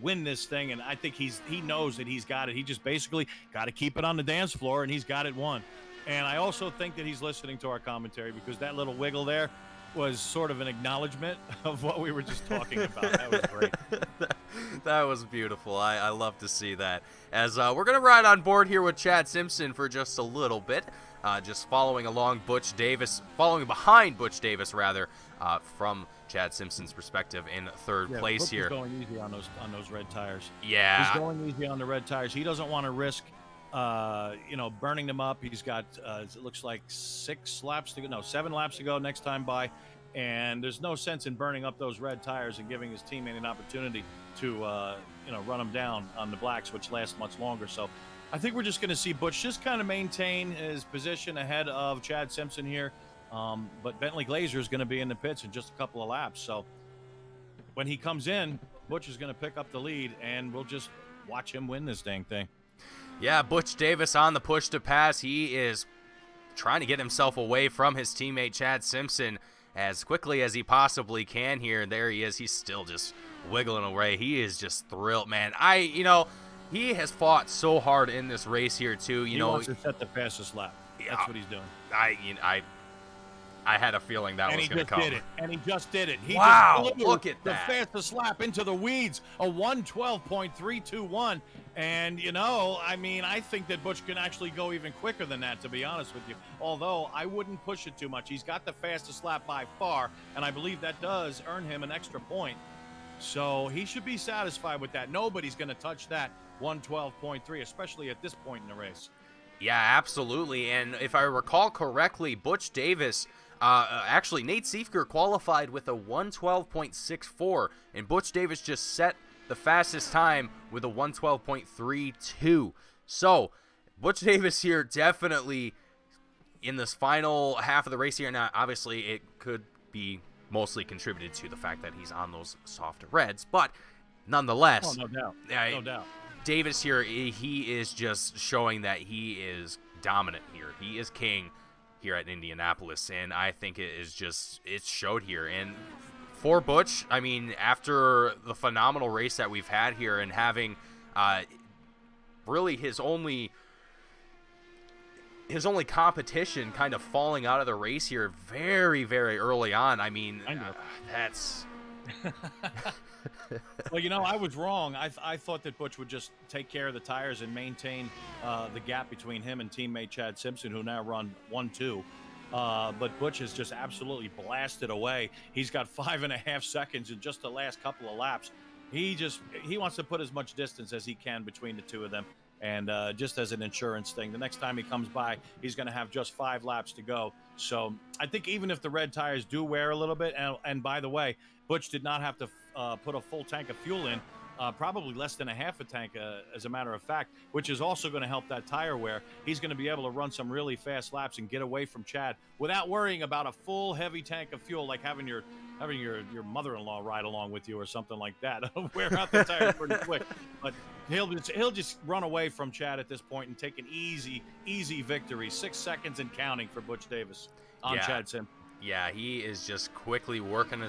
win this thing. And I think he knows that he's got it. He just basically got to keep it on the dance floor, and he's got it won. And I also think that he's listening to our commentary, because that little wiggle there was sort of an acknowledgement of what we were just talking about. That was great. That was beautiful. I love to see that. As we're going to ride on board here with Chad Simpson for just a little bit, just following behind Butch Davis, from Chad Simpson's perspective in third place here. He's going easy on those red tires. Yeah. He's going easy on the red tires. He doesn't want to risk burning them up. He's got it looks like 7 laps to go next time by, and there's no sense in burning up those red tires and giving his teammate an opportunity to run them down on the blacks, which last much longer. So I think we're just going to see Butch just kind of maintain his position ahead of Chad Simpson here, but Bentley Glazer is going to be in the pits in just a couple of laps. So when he comes in, Butch is going to pick up the lead, and we'll just watch him win this dang thing. Yeah, Butch Davis on the push to pass. He is trying to get himself away from his teammate Chad Simpson as quickly as he possibly can here. There he is. He's still just wiggling away. He is just thrilled, man. He has fought so hard in this race here too. He wants to set the fastest lap. That's what he's doing. I had a feeling that was going to come. And he just did it. He just blew look at the that. fastest lap into the weeds, a 1:12.321. And, I think that Butch can actually go even quicker than that, to be honest with you. Although I wouldn't push it too much. He's got the fastest lap by far, and I believe that does earn him an extra point. So he should be satisfied with that. Nobody's going to touch that 1:12.3, especially at this point in the race. Yeah, absolutely. And if I recall correctly, Butch Davis, actually Nate Siefker qualified with a 1:12.64, and Butch Davis just set the fastest time with a 1:12.32. So Butch Davis here definitely in this final half of the race here. Now, obviously, it could be mostly contributed to the fact that he's on those soft reds, but nonetheless, no doubt. No doubt. Davis here, he is just showing that he is dominant here. He is king. here at Indianapolis, and I think it showed here. And for Butch, I mean, after the phenomenal race that we've had here and having really his only competition kind of falling out of the race here very, very early on, I mean, that's... Well, I was wrong. I thought that Butch would just take care of the tires and maintain the gap between him and teammate Chad Simpson, who now run 1-2. But Butch has just absolutely blasted away. He's got 5.5 seconds in just the last couple of laps. He wants to put as much distance as he can between the two of them. And just as an insurance thing, the next time he comes by, he's going to have just 5 laps to go. So I think even if the red tires do wear a little bit, and by the way, Butch did not have to put a full tank of fuel in, probably less than a half a tank, as a matter of fact, which is also going to help that tire wear. He's going to be able to run some really fast laps and get away from Chad without worrying about a full heavy tank of fuel, like having your mother-in-law ride along with you or something like that. Wear out the tires pretty quick. But he'll just run away from Chad at this point and take an easy victory. 6 seconds and counting for Butch Davis on Chad Simpson. Yeah, he is just quickly working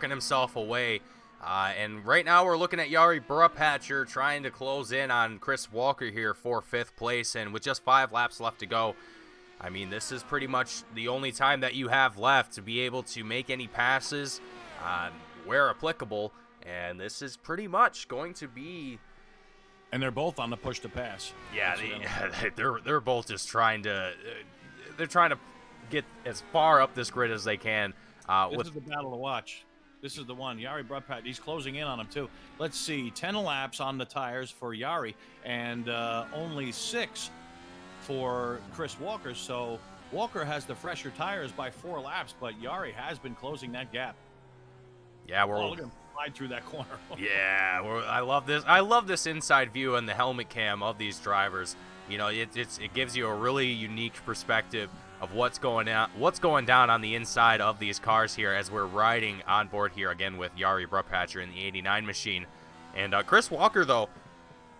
himself away. And right now we're looking at Jari Brupatcher trying to close in on Chris Walker here for 5th place. And with just 5 laps left to go, I mean, this is pretty much the only time that you have left to be able to make any passes where applicable. And this is pretty much going to be... And they're both on the push to pass. Yeah, they're both just trying to... They're trying to get as far up this grid as they can. This is the battle to watch. This is the one. Jari Brupatcher, he's closing in on him, too. Let's see, 10 laps on the tires for Jari and only 6 for Chris Walker. So Walker has the fresher tires by 4 laps, but Jari has been closing that gap. Yeah, look at him slide through that corner. Yeah, I love this. I love this inside view and the helmet cam of these drivers. It gives you a really unique perspective of what's going down on the inside of these cars here as we're riding on board here again with Jari Brupatcher in the 89 machine. And Chris Walker, though,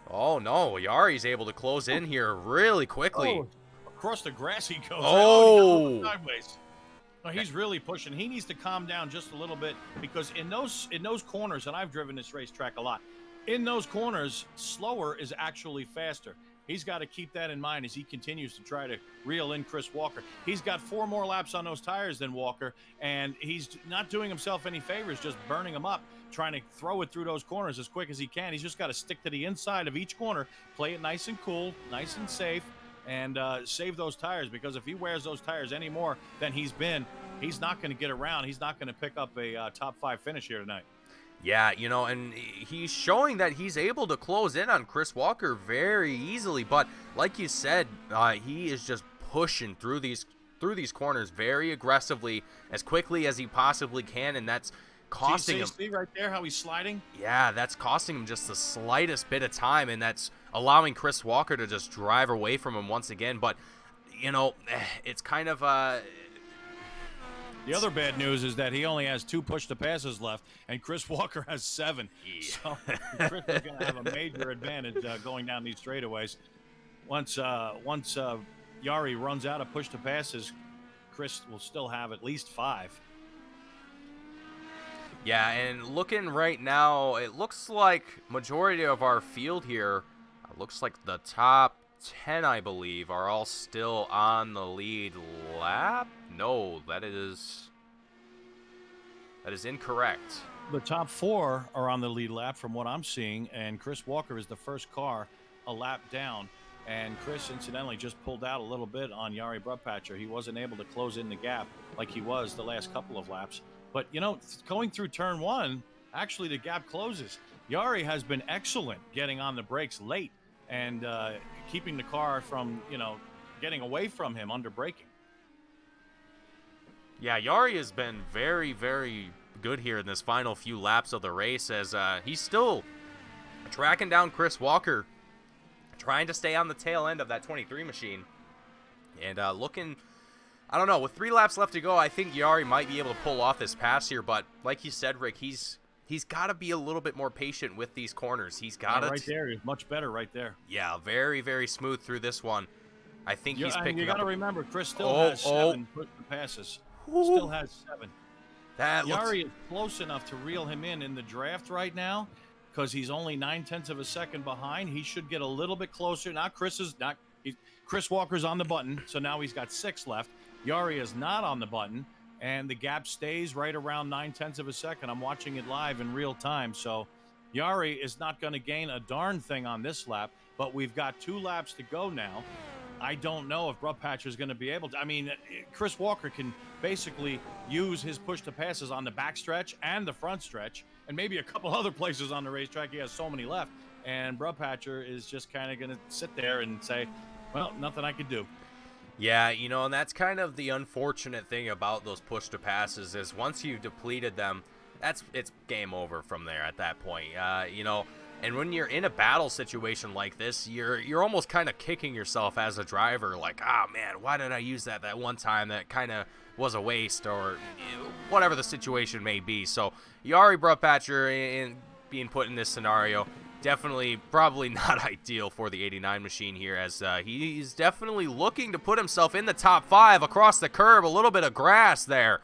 oh no, Yari's able to close in here really quickly. Oh, across the grass he goes. Oh, sideways. No, he's really pushing. He needs to calm down just a little bit, because in those corners, and I've driven this racetrack a lot, in those corners, slower is actually faster. He's got to keep that in mind as he continues to try to reel in Chris Walker. He's got 4 more laps on those tires than Walker, and he's not doing himself any favors, just burning them up, trying to throw it through those corners as quick as he can. He's just got to stick to the inside of each corner, play it nice and cool, nice and safe, and save those tires, because if he wears those tires any more than he's not going to get around. He's not going to pick up a top 5 finish here tonight. Yeah, and he's showing that he's able to close in on Chris Walker very easily. But like you said, he is just pushing through these corners very aggressively, as quickly as he possibly can, and that's costing him. See right there how he's sliding? Yeah, that's costing him just the slightest bit of time, and that's allowing Chris Walker to just drive away from him once again. But it's kind of the other bad news is that he only has 2 push-to-passes left, and Chris Walker has 7. Yeah. So Chris is going to have a major advantage going down these straightaways. Once Jari runs out of push-to-passes, Chris will still have at least 5. Yeah, and looking right now, it looks like majority of our field here, looks like the top 10, I believe, are all still on the lead lap. No, that is incorrect. The top 4 are on the lead lap from what I'm seeing, and Chris Walker is the first car a lap down. And Chris, incidentally, just pulled out a little bit on Jari Brupatcher. He wasn't able to close in the gap like he was the last couple of laps. But, going through turn 1, actually the gap closes. Jari has been excellent getting on the brakes late and keeping the car from, getting away from him under braking. Yeah, Jari has been very, very good here in this final few laps of the race, as he's still tracking down Chris Walker, trying to stay on the tail end of that 23 machine. And looking, I don't know, with 3 laps left to go, I think Jari might be able to pull off this pass here. But like you said, Rick, he's got to be a little bit more patient with these corners. He's got to... Right there, he's much better right there. Yeah, very, very smooth through this one. I think Yeah, he's and picking you got to up. remember, Chris still has 7 push passes. Still has 7. That looks. Yari is close enough to reel him in the draft right now because he's only 0.9 of a second behind. He should get a little bit closer. Now Chris Walker's on the button, so now he's got 6 left. Yari is not on the button, and the gap stays right around 0.9 of a second. I'm watching it live in real time, so Yari is not going to gain a darn thing on this lap, but we've got 2 laps to go now. I don't know if Brubpatcher is going to be able to. I mean, Chris Walker can basically use his push to passes on the back stretch and the front stretch, and maybe a couple other places on the racetrack. He has so many left. And Brubpatcher is just kind of going to sit there and say, well, nothing I could do. Yeah, and that's kind of the unfortunate thing about those push to passes is once you've depleted them, it's game over from there at that point. And when you're in a battle situation like this, you're almost kind of kicking yourself as a driver, like, man, why did I use that one time that kind of was a waste, or whatever the situation may be. So Yari Brubpatcher in being put in this scenario, definitely probably not ideal for the 89 machine here, as he's definitely looking to put himself in the top 5 across the curb. A little bit of grass there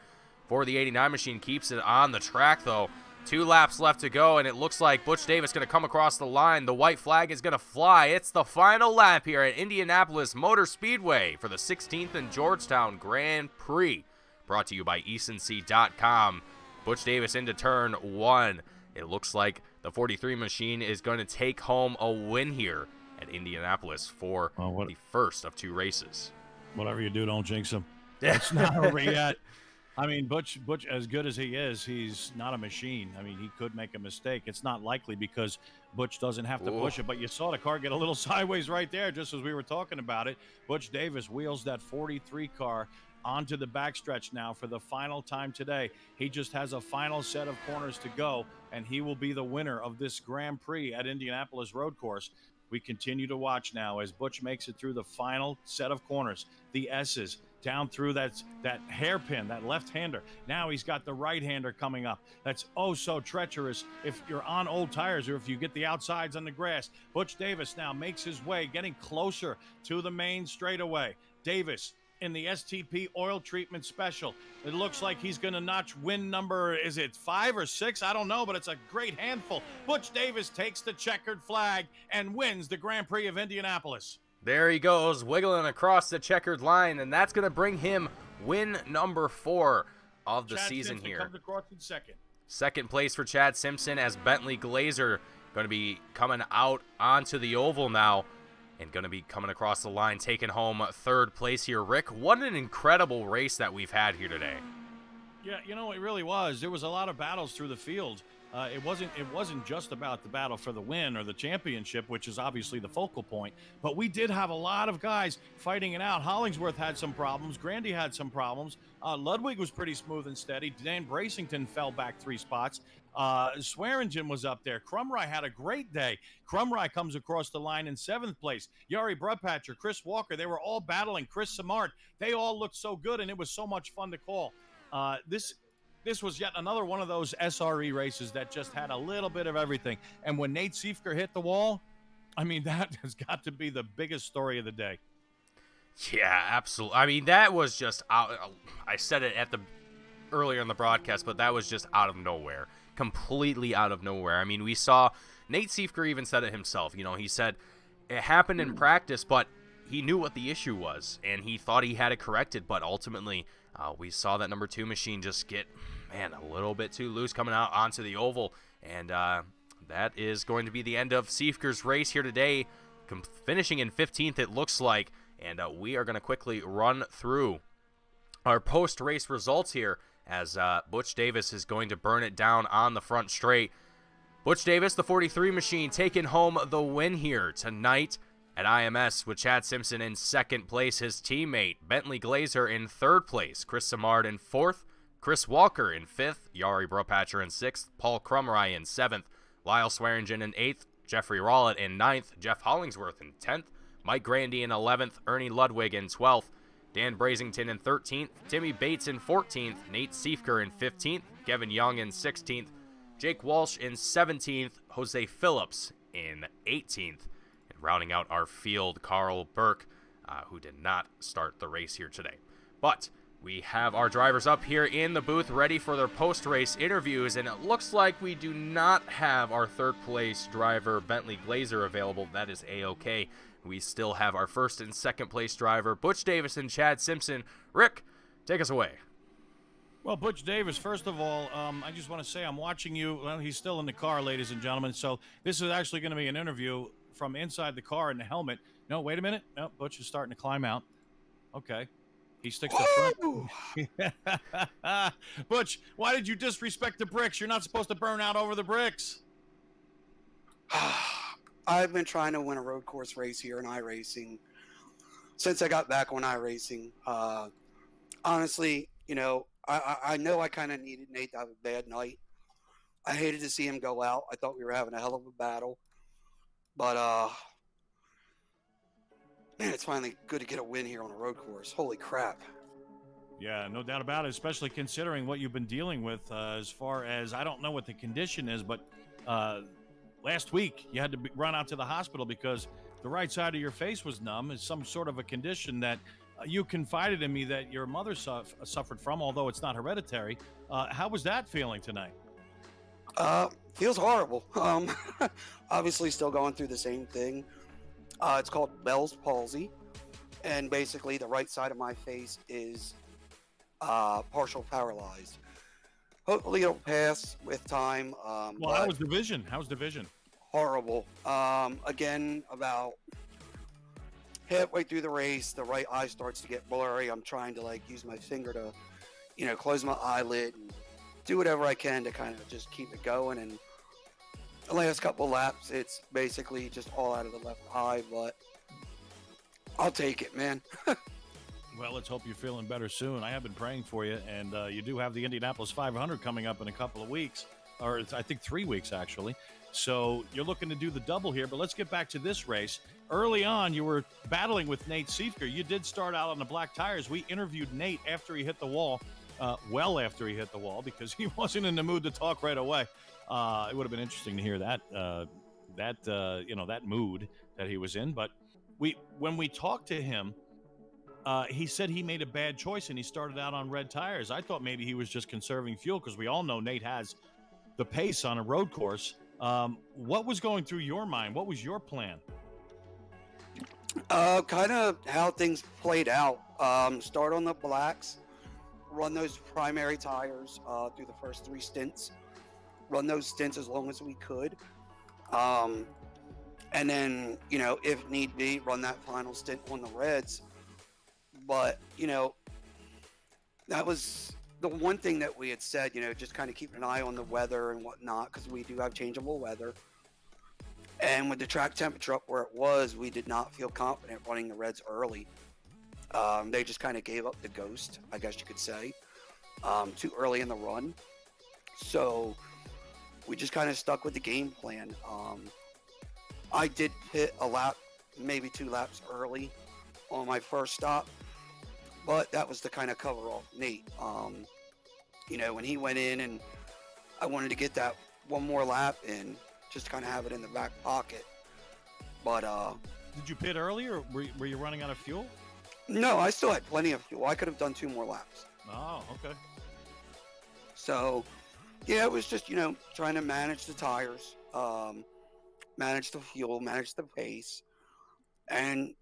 for the 89 machine, keeps it on the track though. 2 laps left to go, and it looks like Butch Davis going to come across the line. The white flag is going to fly. It's the final lap here at Indianapolis Motor Speedway for the 16th and Georgetown Grand Prix. Brought to you by eatonc.com. Butch Davis into turn 1. It looks like the 43 machine is going to take home a win here at Indianapolis for the first of 2 races. Whatever you do, don't jinx him. It's not over yet. I mean, Butch, as good as he is, he's not a machine. I mean, he could make a mistake. It's not likely because Butch doesn't have to push it. But you saw the car get a little sideways right there just as we were talking about it. Butch Davis wheels that 43 car onto the backstretch now for the final time today. He just has a final set of corners to go, and he will be the winner of this Grand Prix at Indianapolis Road Course. We continue to watch now as Butch makes it through the final set of corners, the S's, down through that hairpin, that left-hander. Now he's got the right-hander coming up. That's oh so treacherous if you're on old tires or if you get the outsides on the grass. Butch Davis now makes his way, getting closer to the main straightaway. Davis in the STP oil treatment special. It looks like he's going to notch win number, is it 5 or 6? I don't know, but it's a great handful. Butch Davis takes the checkered flag and wins the Grand Prix of Indianapolis. There he goes, wiggling across the checkered line, and that's going to bring him win number 4 of the Chad season Simpson here. comes across in second. Second place for Chad Simpson, as Bentley Glazer going to be coming out onto the oval now and going to be coming across the line, taking home 3rd place here. Rick, what an incredible race that we've had here today. Yeah, it really was. There was a lot of battles through the field. It wasn't just about the battle for the win or the championship, which is obviously the focal point, but we did have a lot of guys fighting it out. Hollingsworth had some problems. Grandy had some problems. Ludwig was pretty smooth and steady. Dan Bracington fell back 3 spots. Swearingen was up there. Crumry had a great day. Crumry comes across the line in 7th place. Yari Brubpatcher, Chris Walker, they were all battling. Chris Samart, they all looked so good, and it was so much fun to call. This was yet another one of those SRE races that just had a little bit of everything. And when Nate Siefker hit the wall, I mean, that has got to be the biggest story of the day. Yeah, absolutely. I mean, that was just out. I said it earlier in the broadcast, but that was just out of nowhere. Completely out of nowhere. I mean, we saw Nate Siefker even said it himself. He said it happened in practice, but he knew what the issue was, and he thought he had it corrected, but ultimately we saw that number 2 machine just get, a little bit too loose coming out onto the oval, and that is going to be the end of Siefker's race here today, finishing in 15th it looks like, and we are going to quickly run through our post-race results here as Butch Davis is going to burn it down on the front straight. Butch Davis, the 43 machine, taking home the win here tonight at IMS, with Chad Simpson in 2nd place, his teammate Bentley Glazer in 3rd place, Chris Samard in 4th, Chris Walker in 5th, Yari Brubpatcher in 6th, Paul Crumry in 7th, Lyle Swearingen in 8th, Jeffrey Rowlett in 9th, Jeff Hollingsworth in 10th, Mike Grandy in 11th, Ernie Ludwig in 12th, Dan Brasington in 13th, Timmy Bates in 14th, Nate Siefker in 15th, Kevin Young in 16th, Jake Walsh in 17th, Jose Phillips in 18th. And rounding out our field, Carl Burke who did not start the race here today. But we have our drivers up here in the booth ready for their post-race interviews, and it looks like we do not have our third-place driver, Bentley Glazer, available. That is A-OK. We still have our first and second-place driver, Butch Davis and Chad Simpson. Rick, take us away. Well, Butch Davis, first of all, I just want to say I'm watching you. Well, he's still in the car, ladies and gentlemen, so this is actually going to be an interview from inside the car in the helmet. No, wait a minute. No, Butch is starting to climb out. Okay. He sticks to front. Butch, why did you disrespect the bricks? You're not supposed to burn out over the bricks. I've been trying to win a road course race here in iRacing since I got back on iRacing. Honestly, I know I kind of needed Nate to have a bad night. I hated to see him go out. I thought we were having a hell of a battle. But, man, it's finally good to get a win here on a road course. Holy crap. Yeah, no doubt about it, especially considering what you've been dealing with as far as, I don't know what the condition is, but last week you had to run out to the hospital because the right side of your face was numb. It's some sort of a condition that you confided in me that your mother suffered from, although it's not hereditary. How was that feeling tonight? Feels horrible. Obviously still going through the same thing. It's called Bell's palsy, and basically the right side of my face is partial paralyzed. Hopefully it'll pass with time. Well, how was the vision? How's the vision? Horrible. Again, about halfway through the race, the right eye starts to get blurry. I'm trying to use my finger to, close my eyelid and do whatever I can to kind of just keep it going. And the last couple laps, it's basically just all out of the left eye, but I'll take it, man. Well, let's hope you're feeling better soon. I have been praying for you, and you do have the Indianapolis 500 coming up in a couple of weeks, or I think 3 weeks, actually. So you're looking to do the double here, but let's get back to this race. Early on, you were battling with Nate Siefker. You did start out on the black tires. We interviewed Nate after he hit the wall, well after he hit the wall, because he wasn't in the mood to talk right away. It would have been interesting to hear that mood that he was in. But when we talked to him, he said he made a bad choice and he started out on red tires. I thought maybe he was just conserving fuel because we all know Nate has the pace on a road course. What was going through your mind? What was your plan? Kind of how things played out. Start on the blacks, run those primary tires through the first 3 stints. Run those stints as long as we could. And then, if need be, run that final stint on the reds. But, that was the one thing that we had said, just kind of keep an eye on the weather and whatnot, because we do have changeable weather. And with the track temperature up where it was, we did not feel confident running the reds early. They just kind of gave up the ghost, I guess you could say, too early in the run. So we just kind of stuck with the game plan. I did pit a lap, maybe 2 laps early on my first stop, but that was to kind of cover off Nate. When he went in, and I wanted to get that one more lap in, just to kind of have it in the back pocket. But did you pit early, or were you running out of fuel? No, I still had plenty of fuel. I could have done 2 more laps. Oh, okay. So yeah, it was just, trying to manage the tires, manage the fuel, manage the pace, and,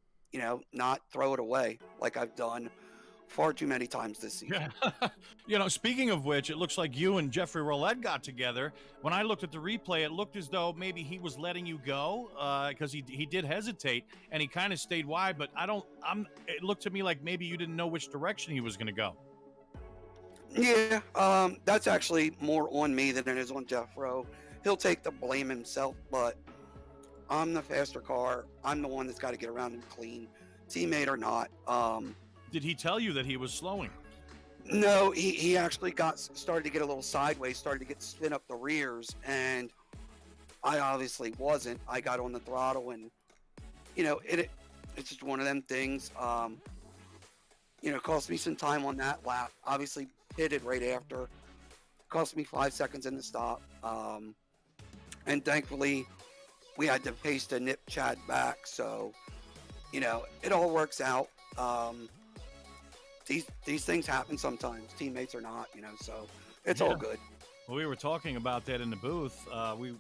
not throw it away like I've done far too many times this season. Yeah. Speaking of which, it looks like you and Jeffrey Roulette got together. When I looked at the replay, it looked as though maybe he was letting you go because he did hesitate, and he kind of stayed wide, but it looked to me like maybe you didn't know which direction he was going to go. Yeah, that's actually more on me than it is on Jeff Rowe. He'll take the blame himself, but I'm the faster car. I'm the one that's got to get around him clean, teammate or not. Did he tell you that he was slowing? No, he actually started to get a little sideways, started to get spin up the rears, and I obviously wasn't. I got on the throttle, and it's just one of them things. Cost me some time on that lap. Obviously pitted right after. Cost me 5 seconds in the stop. And thankfully, we had the pace to nip Chad back. So, it all works out. These things happen sometimes. Teammates are not, so it's all good. Well, we were talking about that in the booth.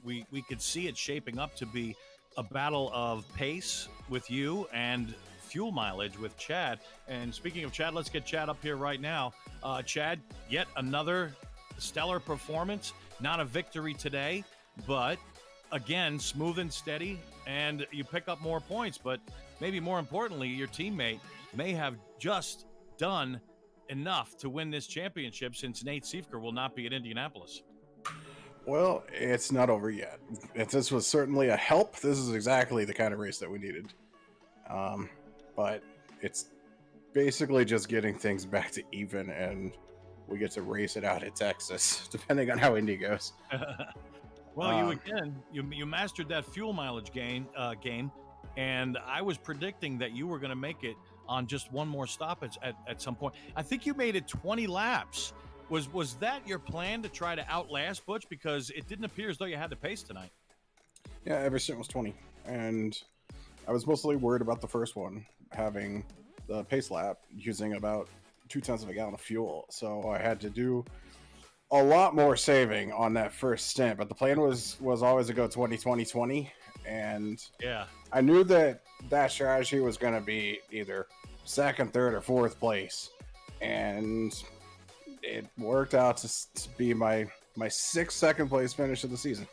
We could see it shaping up to be a battle of pace with you and fuel mileage with Chad. And speaking of Chad, let's get Chad up here right now. Chad, yet another stellar performance. Not a victory today, but again, smooth and steady, and you pick up more points. But maybe more importantly, your teammate may have just done enough to win this championship, since Nate Siefker will not be at Indianapolis. Well, it's not over yet. If this was certainly a help, this is exactly the kind of race that we needed. But it's basically just getting things back to even, and we get to race it out at Texas, depending on how Indy goes. Well, you mastered that fuel mileage game, and I was predicting that you were going to make it on just one more stop at some point. I think you made it 20 laps. Was that your plan, to try to outlast Butch? Because it didn't appear as though you had the pace tonight. Yeah, every stint was 20, and I was mostly worried about the first one, having the pace lap using about 0.2 of a gallon of fuel. So I had to do a lot more saving on that first stint, but the plan was always to go 20-20-20, and yeah, I knew that strategy was going to be either second, third, or fourth place, and it worked out to be my 6th second place finish of the season.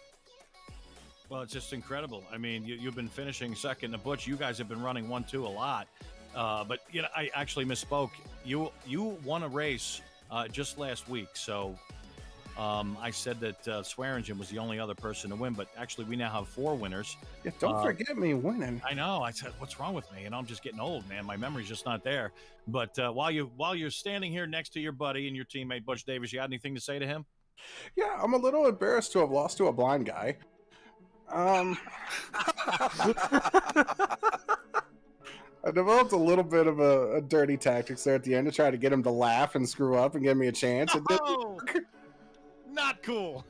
Well, it's just incredible. I mean, you've been finishing second to Butch. You guys have been running 1-2 a lot, but I actually misspoke. You won a race just last week, so I said that Swearingen was the only other person to win, but actually we now have 4 winners. Yeah, don't forget me winning. I know. I said, what's wrong with me? And I'm just getting old, man. My memory's just not there. But while you're standing here next to your buddy and your teammate Butch Davis, you got anything to say to him? Yeah, I'm a little embarrassed to have lost to a blind guy. I developed a little bit of a dirty tactics there at the end to try to get him to laugh and screw up and give me a chance. It didn't work. Not cool.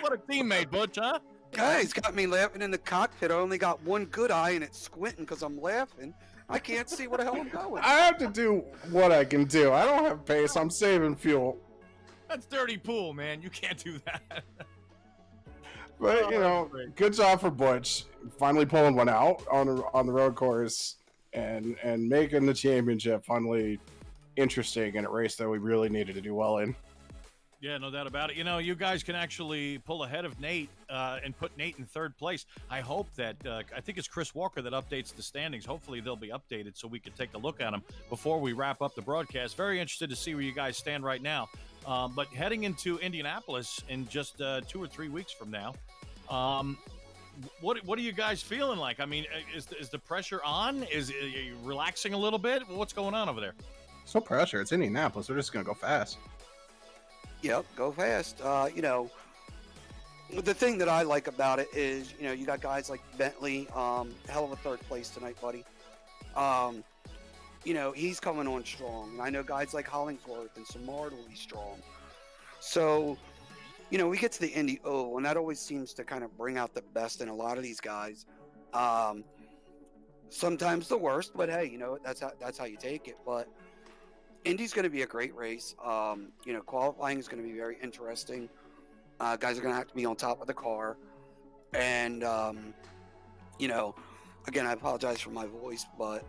What a teammate, Butch, huh? Guys got me laughing in the cockpit. I only got one good eye and it's squinting because I'm laughing. I can't see where the hell I'm going. I have to do what I can do. I don't have pace. I'm saving fuel. That's dirty pool, man. You can't do that. But, good job for Butch. Finally pulling one out on the road course and making the championship finally interesting in a race that we really needed to do well in. Yeah, no doubt about it. You guys can actually pull ahead of Nate and put Nate in 3rd place. I hope that, I think it's Chris Walker that updates the standings. Hopefully they'll be updated so we can take a look at them before we wrap up the broadcast. Very interested to see where you guys stand right now. But heading into Indianapolis in just 2 or 3 weeks from now, what are you guys feeling like? I mean, is the pressure on? Are you relaxing a little bit? What's going on over there? It's no pressure. It's Indianapolis. We're just going to go fast. Yep, go fast. The thing that I like about it is, you got guys like Bentley, hell of a 3rd place tonight, buddy. He's coming on strong. And I know guys like Hollingsworth and Samard will be strong. So, we get to the Indy O, and that always seems to kind of bring out the best in a lot of these guys. Sometimes the worst, but hey, that's how you take it. But Indy's going to be a great race. Qualifying is going to be very interesting. Guys are going to have to be on top of the car. And, again, I apologize for my voice, but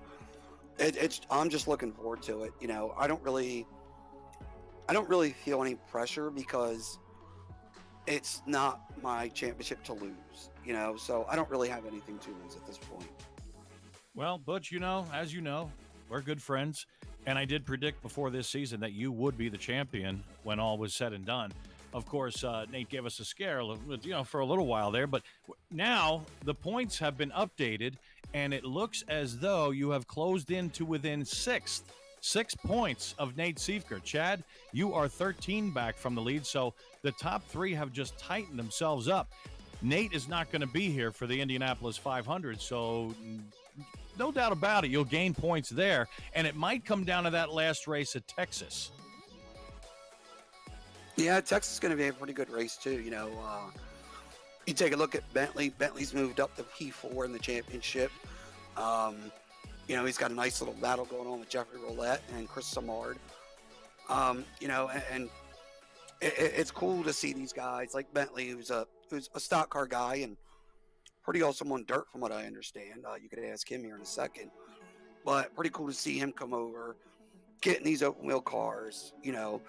I'm just looking forward to it. I don't really feel any pressure because it's not my championship to lose, so I don't really have anything to lose at this point. Well, Butch, as you know, we're good friends. And I did predict before this season that you would be the champion when all was said and done. Of course, Nate gave us a scare, for a little while there. But now the points have been updated, and it looks as though you have closed in to within 6 points of Nate Siefker. Chad, you are 13 back from the lead, so the top 3 have just tightened themselves up. Nate is not going to be here for the Indianapolis 500, so no doubt about it, you'll gain points there, and it might come down to that last race at Texas. Yeah, Texas is going to be a pretty good race too. You take a look at Bentley. Bentley's moved up to P4 in the championship. You know, he's got a nice little battle going on with Jeffrey Roulette and Chris Samard. You know, and it's cool to see these guys like Bentley, who's a stock car guy and pretty awesome on dirt, from what I understand. You could ask him here in a second, but pretty cool to see him come over, get in these open wheel cars. You know,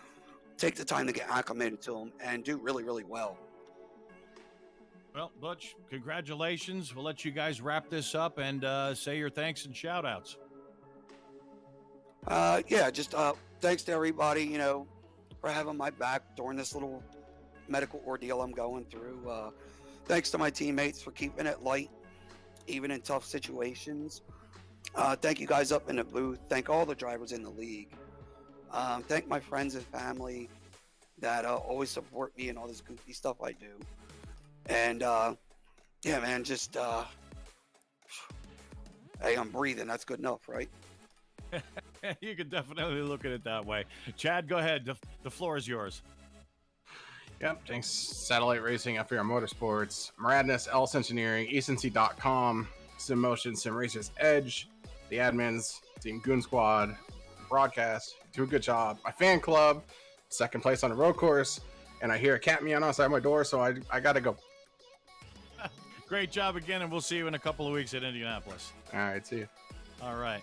take the time to get acclimated to them and do really, really well. Well, Butch, congratulations. We'll let you guys wrap this up and say your thanks and shout outs. Yeah, just thanks to everybody, you know, for having my back during this little medical ordeal I'm going through. Thanks to my teammates for keeping it light, even in tough situations. Thank you guys up in the booth. Thank all the drivers in the league. Thank my friends and family that always support me and all this goofy stuff I do. And yeah, man, just hey, I'm breathing. That's good enough, right? You can definitely look at it that way. Chad, go ahead. The floor is yours. Yep, thanks Satellite Racing, FBR Motorsports, Maradness, Ellis Engineering, ESNC.com, Sim Motion, Sim Racers Edge, the admins, Team Goon Squad, broadcast, do a good job. My fan club, second place on the road course, and I hear a cat meowing outside my door, so I gotta go. Great job again, and we'll see you in a couple of weeks at Indianapolis. All right, see you. All right.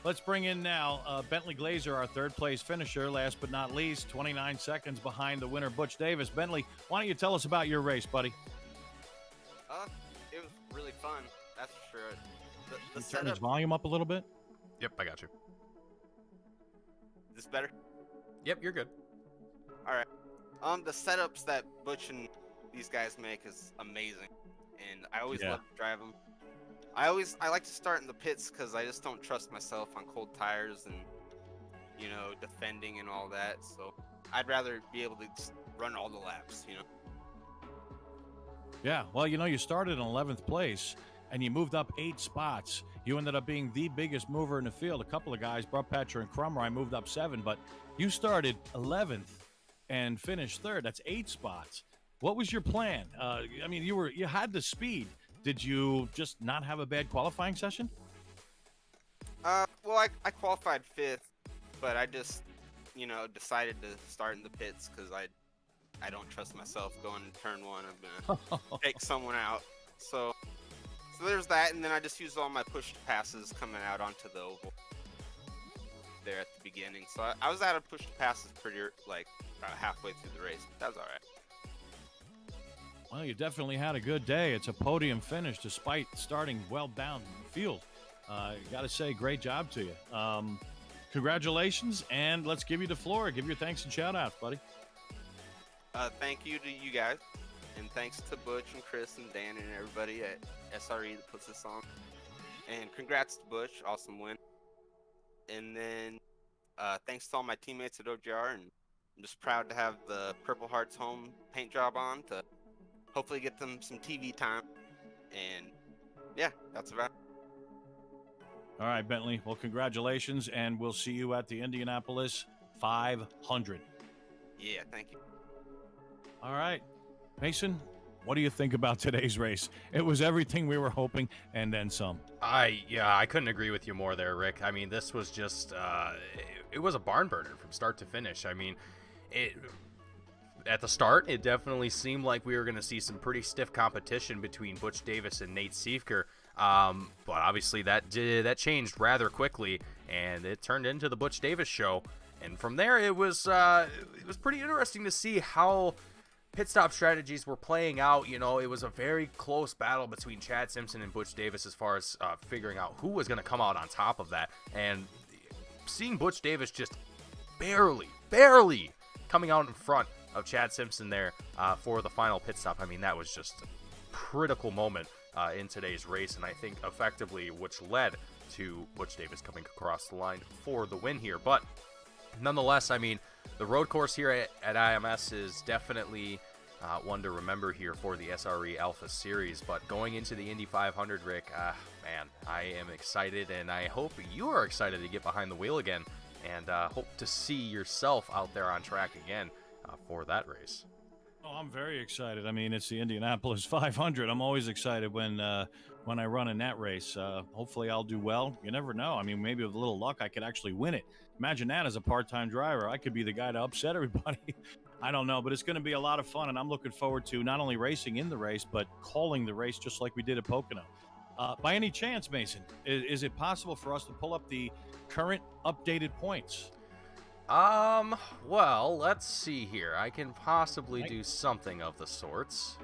Let's bring in now Bentley Glazer, our third place finisher, last but not least, 29 seconds behind the winner, Butch Davis. Bentley, why don't you tell us about your race, buddy? It was really fun, that's for sure. The Turn his setup, volume up a little bit. Yep, I got you. is this better? Yep, you're good. All right. The setups that Butch and these guys make is amazing, and I always love to drive them. I like to start in the pits because I just don't trust myself on cold tires and, you know, defending and all that. So I'd rather be able to just run all the laps, you know. Yeah, well, you know, you started in 11th place and you moved up 8 spots. You ended up being the biggest mover in the field. A couple of guys, Brubpatcher and Crumrye, moved up 7, but you started 11th and finished 3rd. That's 8 spots. What was your plan? I mean, you had the speed. Did you just not have a bad qualifying session? Well, I qualified 5th, but I just, you know, decided to start in the pits because I don't trust myself going to turn 1. I'm gonna take someone out. So there's that, and then I just used all my push passes coming out onto the oval there at the beginning. So I was out of push passes pretty like about halfway through the race. That was all right. Well, you definitely had a good day. It's a podium finish despite starting well down the field. Got to say, great job to you. Congratulations, and let's give you the floor. Give your thanks and shout-outs, buddy. Thank you to you guys, and thanks to Butch and Chris and Dan and everybody at SRE that puts this on. And congrats to Butch, awesome win. And then thanks to all my teammates at OGR, and I'm just proud to have the Purple Hearts home paint job on to hopefully get them some TV time. And yeah, that's about it. All right, Bentley. Well, congratulations, and we'll see you at the Indianapolis 500. Yeah, thank you. All right. Mason, what do you think about today's race? It was everything we were hoping and then some. I couldn't agree with you more there, Rick. I mean, this was just it was a barn burner from start to finish. I mean, at the start, it definitely seemed like we were going to see some pretty stiff competition between Butch Davis and Nate Siefker. But obviously that changed rather quickly, and it turned into the Butch Davis show. And from there, it was pretty interesting to see how pit stop strategies were playing out. You know, it was a very close battle between Chad Simpson and Butch Davis as far as figuring out who was going to come out on top of that. And seeing Butch Davis just barely coming out in front of Chad Simpson there for the final pit stop. I mean, that was just a critical moment in today's race, and I think effectively which led to Butch Davis coming across the line for the win here. But nonetheless, I mean, the road course here at IMS is definitely one to remember here for the SRE Alpha Series. But going into the Indy 500, Rick, man, I am excited, and I hope you are excited to get behind the wheel again, and hope to see yourself out there on track again for that race. Oh, I'm very excited. I mean, it's the Indianapolis 500. I'm always excited when I run in that race. Hopefully, I'll do well. You never know. I mean, maybe with a little luck, I could actually win it. Imagine that as a part-time driver. I could be the guy to upset everybody. I don't know, but it's going to be a lot of fun, and I'm looking forward to not only racing in the race, but calling the race just like we did at Pocono. By any chance, Mason, is it possible for us to pull up the current updated points? Well, let's see here. I can possibly do something of the sorts.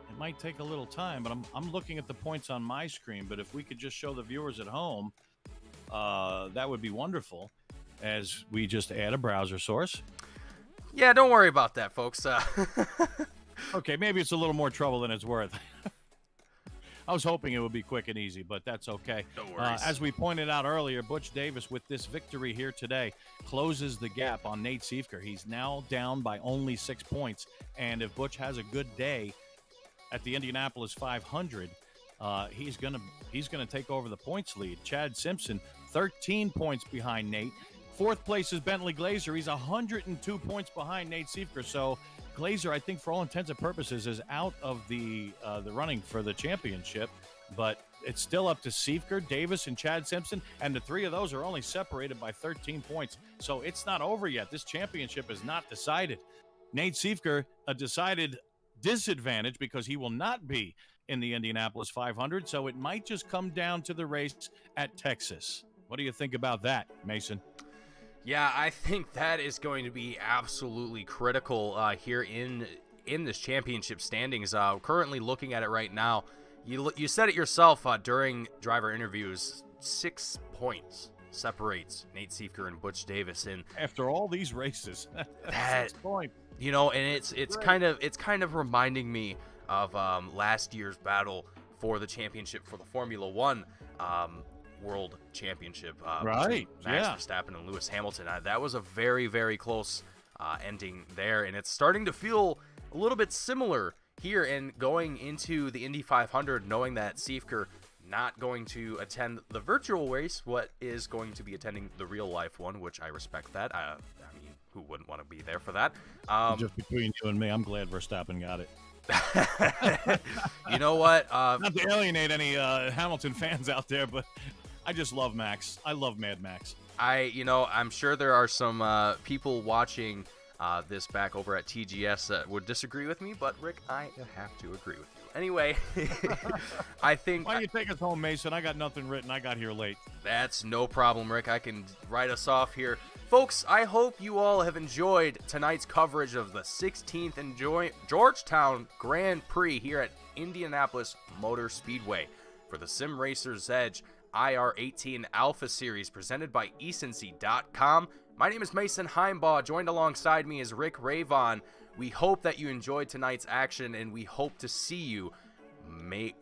It might take a little time, but I'm looking at the points on my screen. But if we could just show the viewers at home, that would be wonderful, as we just add a browser source. Yeah, don't worry about that, folks. Okay, maybe it's a little more trouble than it's worth. I was hoping it would be quick and easy, but that's okay. No worries. As we pointed out earlier, Butch Davis, with this victory here today, closes the gap on Nate Siefker. He's now down by only 6 points, and if Butch has a good day at the Indianapolis 500, he's gonna take over the points lead. Chad Simpson, 13 points behind Nate. Fourth place is Bentley Glazer. He's 102 points behind Nate Siefker. So Glazer, I think, for all intents and purposes, is out of the running for the championship. But it's still up to Siefker, Davis, and Chad Simpson, and the three of those are only separated by 13 points. So it's not over yet. This championship is not decided. Nate Siefker, a decided disadvantage because he will not be in the Indianapolis 500. So it might just come down to the race at Texas. What do you think about that, Mason? Yeah, I think that is going to be absolutely critical here in this championship standings. Currently looking at it right now, you said it yourself during driver interviews. 6 points separates Nate Siefker and Butch Davis. And after all these races, that 6 points. You know, and it's kind of reminding me of last year's battle for the championship for the Formula One. World Championship, right? Max Verstappen and Lewis Hamilton. That was a very, very close ending there, and it's starting to feel a little bit similar here. And going into the Indy 500, knowing that Siefker not going to attend the virtual race, what is going to be attending the real life one, which I respect that. I mean, who wouldn't want to be there for that? Just between you and me, I'm glad Verstappen got it. You know what? Not to alienate any Hamilton fans out there, but I just love Max. I love Mad Max. I'm sure there are some people watching this back over at TGS that would disagree with me, but Rick, I have to agree with you. Anyway, I think... Why don't you take us home, Mason? I got nothing written. I got here late. That's no problem, Rick. I can write us off here. Folks, I hope you all have enjoyed tonight's coverage of the 16th Georgetown Grand Prix here at Indianapolis Motor Speedway for the Sim Racer's Edge IR-18 Alpha Series presented by ecency.com. My name is Mason Heimbaugh. Joined alongside me is Rick Ravon. We hope that you enjoyed tonight's action, and we hope to see you May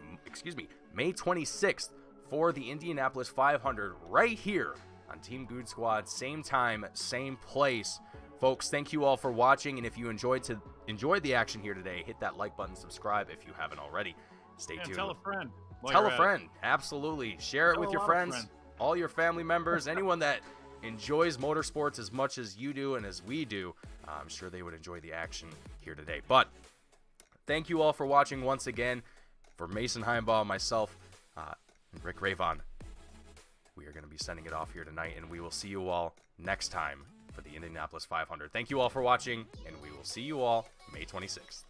26th for the Indianapolis 500 right here on Team Good Squad. Same time, same place. Folks, thank you all for watching, and if you enjoyed the action here today, hit that like button, subscribe if you haven't already. Stay tuned. Tell a friend. Tell a friend. Absolutely. Share it with your friends, all your family members, anyone that enjoys motorsports as much as you do and as we do. I'm sure they would enjoy the action here today. But thank you all for watching once again. For Mason Heimbaugh, myself, and Rick Ravon, we are going to be sending it off here tonight, and we will see you all next time for the Indianapolis 500. Thank you all for watching, and we will see you all May 26th.